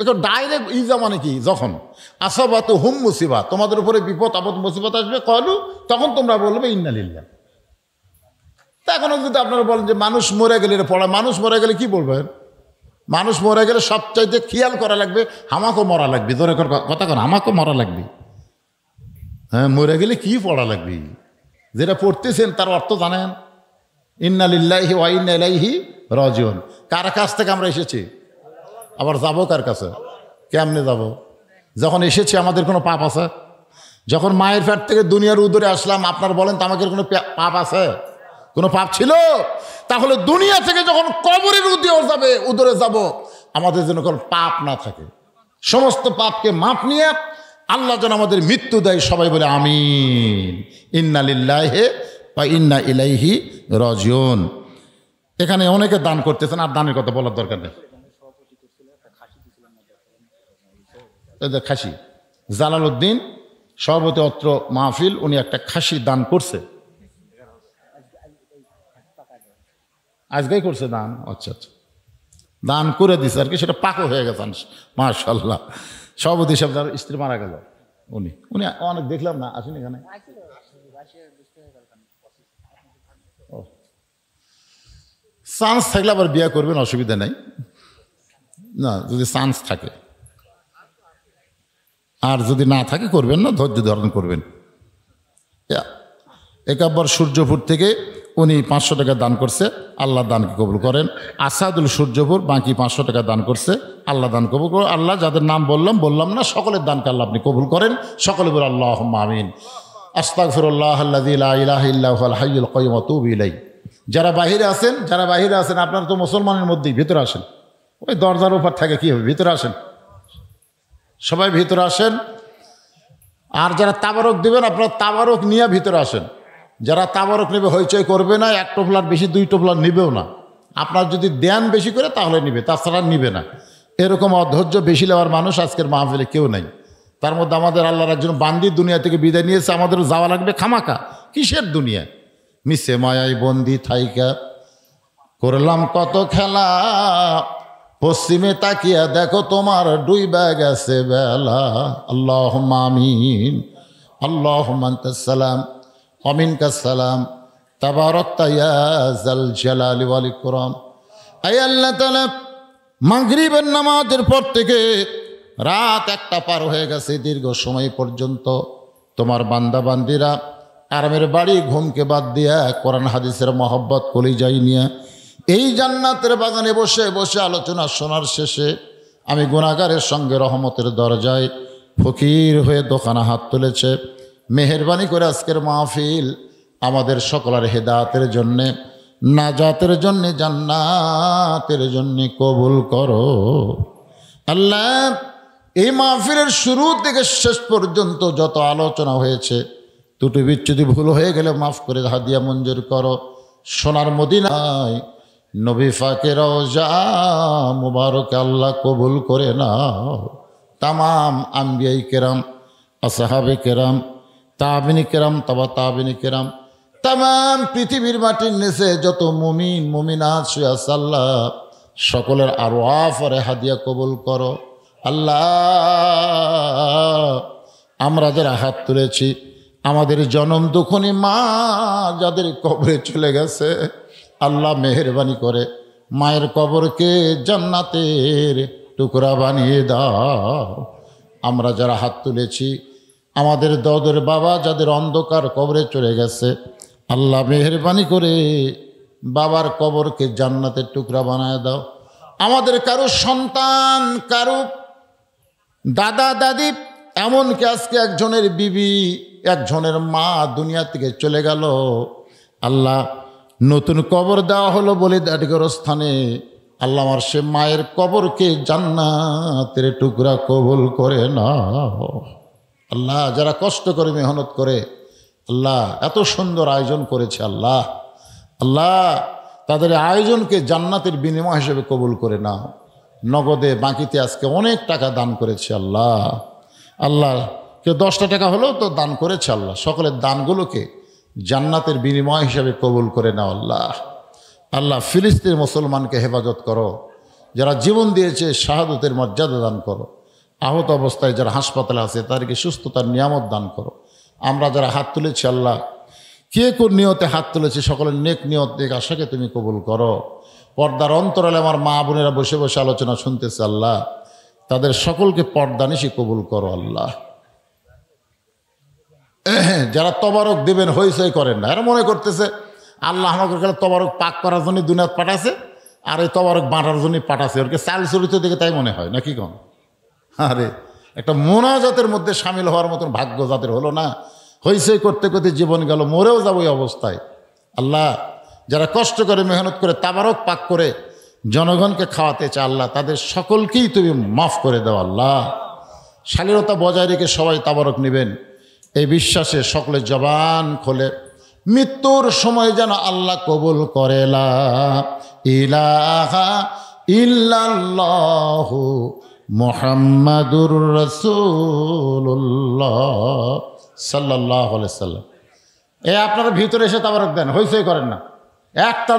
এটা ডাইরেক্ট ইজা মানে কি? যখন আসাবাত হুম মুসিবা, তোমাদের উপরে বিপদ আপদ মুসিবত আসবে, কলু, তখন তোমরা বলবে ইন্না লিল্লাহ। তা এখনো যদি আপনারা বলেন যে মানুষ মরে গেলে পড়া, মানুষ মরে গেলে কি বলবেন? মানুষ মরে গেলে সবচাইতে খেয়াল করা লাগবে, আমাকেও মরা লাগবে। ধরে কথা কর, আমাকেও মরা লাগবে। হ্যাঁ, মরে গেলে কি পড়া লাগবে? যেটা পড়তেছেন তার অর্থ জানেন? ইন্না লিল্লাহি ওয়া ইন্না ইলাইহি রাজিউন। কার কাছ থেকে আমরা এসেছি, আবার যাবো কার কাছে? কেমনে যাব? যখন এসেছি আমাদের কোনো পাপ আছে? যখন মায়ের পেট থেকে দুনিয়ার উদরে আসলাম, আপনার বলেন তো আমাদের কোনো পাপ আছে? কোনো পাপ ছিল? তাহলে দুনিয়া থেকে যখন কবরের উদরে যাব, আমাদের যেন কোনো পাপ না থাকে। সমস্ত পাপকে মাপ নিয়ে আল্লাহ যেন আমাদের মৃত্যু দেয়। সবাই বলে আমিন। ইন্না লিল্লাহি ওয়া ইন্না ইলাইহি রাজিউন। এখানে অনেকে দান করতেছেন, আর দানের কথা বলার দরকার নেই। খাসি জালালউদ্দিন সভাপতি অত্র মাহফিল, উনি একটা খাসি দান করছে। আজকেই করছে দান? আচ্ছা আচ্ছা, দান করে দিছে আর কি, সেটা পাকও হয়ে গেছে মাশাআল্লাহ। সভাপতি সাহেব যার স্ত্রী মারা গেল, উনি অনেক দেখলাম না, আসেন এখানে। চান্স থাকলে আবার বিয়ে করবেন, অসুবিধা নাই না, যদি চান্স থাকে। আর যদি না থাকে করবেন না, ধৈর্য ধারণ করবেন। একাব্বর সূর্যপুর থেকে উনি 500 টাকা দান করছে, আল্লাহ দানকে কবুল করেন। আসাদুল সূর্যপুর বাকি 500 টাকা দান করছে, আল্লাহ দান কবুল করেন। আল্লাহ যাদের নাম বললাম না, সকলের দানকে আল্লাহ আপনি কবুল করেন। সকলে বলে আল্লাহুম্মা আমিন। আস্তাগফিরুল্লাহ আল্লাযী লা ইলাহা ইল্লা হুয়াল হাইয়ুল কাইয়্যুম ওয়া আতুবু ইলাইহি। যারা বাহিরে আছেন আপনারা তো মুসলমানের মধ্যেই, ভিতরে আসেন। ওই দরজার উপর থাকে, কি হবে? ভিতরে আসেন। সবাই ভিতরে আসেন। আর যারা তাবারক দিবেন আপনারা তাবারক নিয়ে ভিতরে আসেন। যারা তাবারক নেবে হইচই করবে না, এক টোপলার বেশি 2 টোপলার নিবেও না। আপনার যদি দেন বেশি করে তাহলে নিবে, তাছাড়া নিবে না। এরকম অধৈর্য বেশি নেওয়ার মানুষ আজকের মাহফিলে কেউ নাই। তার মধ্যে আমাদের আল্লাহর একজন বান্দি দুনিয়া থেকে বিদায় নিয়েছে, আমাদেরও যাওয়া লাগবে খামাকা। কিসের দুনিয়া? মিশে মায়াই বন্দি থাইকা করলাম কত খেলা, পশ্চিমে তাকিয়া দেখো তোমার ডুইবা গেছে বেলা। আল্লাহুম্মা আমিন। আল্লাহুম্মা আনতাস সালাম ওয়া মিনকাস সালাম তাবারাকতা ইয়া যাল জালালি ওয়াল ইকরাম। আয় আল্লাহ তাআলা, মাগরিবের নামাজের পর থেকে রাত 1টা পার হয়ে গেছে, দীর্ঘ সময় পর্যন্ত তোমার বান্দা বান্দিরা আরামের বাড়ি ঘুমকে বাদ দিয়া কোরআন হাদিসের মহব্বত কলিজাই নিয়ে এই জান্নাতের বাগানে বসে বসে আলোচনা শোনার শেষে আমি গুনাহগারের সঙ্গে রহমতের দরজায় ফকির হয়ে দোকানে হাত তুলেছে। মেহেরবানি করে আজকের মাহফিল আমাদের সকলের হেদায়েতের জন্যে, নাজাতের জন্যে, জান্নাতের জন্যে কবুল করো আল্লাহ। এই মাহফিলের শুরু থেকে শেষ পর্যন্ত যত আলোচনা হয়েছে, ত্রুটি বিচ্যুতি ভুল হয়ে গেলে মাফ করে হাদিয়া মঞ্জুর করো। সোনার মদিনায় নবী পাকের রওজা মুবারক আল্লাহ কবুল করে নাও। তামাম আম্বিয়াই কেরাম, আসহাবে কেরাম, তাবিনী কেরাম, তবা তাবিনী কেরাম, তামাম পৃথিবীর মাটির নিচে যত মুমিন মুমিনাত শুয়ে আছে আল্লাহ, সকলের আরওয়াফে হাদিয়া কবুল করো আল্লাহ। আমরা যারা হাত তুলেছি, আমাদের জনম দুঃখনী মা যাদের কবরে চলে গেছে, আল্লাহ মেহেরবানি করে মায়ের কবরকে জান্নাতের টুকরা বানিয়ে দাও। আমরা যারা হাত তুলেছি, আমাদের দাদুর বাবা যাদের অন্ধকার কবরে চলে গেছে, আল্লাহ মেহেরবানি করে বাবার কবরকে জান্নাতের টুকরা বানায় দাও। আমাদের কারো সন্তান, কারো দাদা দাদি, এমনকি আজকে একজনের বিবি, একজনের মা দুনিয়া থেকে চলে গেল, আল্লাহ নতুন কবর দেওয়া হলো বলে দাডিগর স্থানে, আল্লাহ আমার সে মায়ের কবরকে জান্নাতের টুকরা কবুল করে নাও আল্লাহ। যারা কষ্ট করে মেহনত করে আল্লাহ এত সুন্দর আয়োজন করেছে আল্লাহ, আল্লাহ তাদের আয়োজনকে জান্নাতের বিনিময় হিসেবে কবুল করে নাও। নগদে বাকিতে আজকে অনেক টাকা দান করেছে আল্লাহ, আল্লাহ কেউ 10টা টাকা হলেও তো দান করেছে আল্লাহ। সকলের দানগুলোকে জান্নাতের বিনিময় হিসেবে কবুল করে নাও আল্লাহ। আল্লাহ ফিলিস্তিনের মুসলমানকে হেফাজত করো, যারা জীবন দিয়েছে শাহাদতের মর্যাদা দান করো। আহত অবস্থায় যারা হাসপাতালে আছে তাদেরকে সুস্থতার নিয়ামত দান করো। আমরা যারা হাত তুলেছি আল্লাহ, কে কোন নিয়তে হাত তুলেছি, সকলের নেক নিয়ত নেক আশাকে তুমি কবুল করো। পর্দার অন্তরালে আমার মা বোনেরা বসে বসে আলোচনা শুনতেছে আল্লাহ, তাদের সকলকে পর্দানিশি কবুল করো আল্লাহ। যারা তবারক দেবেন হইচই করেন না, এরা মনে করতেছে আল্লাহ আমাকে তবারক পাক করার জন্য দুনিয়াত পাঠাছে, আর এই তবারক বাঁটার জন্য পাঠাছে। ওরকে চাল চরিত্র দেখে তাই মনে হয় নাকি কোন? আরে একটা মোনাজাতের মধ্যে সামিল হওয়ার মতন ভাগ্য যাদের হলো না, হইচই করতে করতে জীবন গেল, মরেও যাবো এই অবস্থায়। আল্লাহ যারা কষ্ট করে মেহনত করে তাবারক পাক করে জনগণকে খাওয়াতে চায় আল্লাহ, তাদের সকলকেই তুমি মাফ করে দাও আল্লাহ। শালীনতা বজায় রেখে সবাই তাবারক নেবেন এই বিশ্বাসে সকলে জবান খোলে মৃত্যুর সময় যেন আল্লাহ কবুল করে লা ইলাহা ইল্লাল্লাহু মুহাম্মাদুর রাসূলুল্লাহ সাল্লাল্লাহু আলাইহি সাল্লাম। আপনারা ভিতরে এসে তাবারক দেন, হইচই করেন না। একটা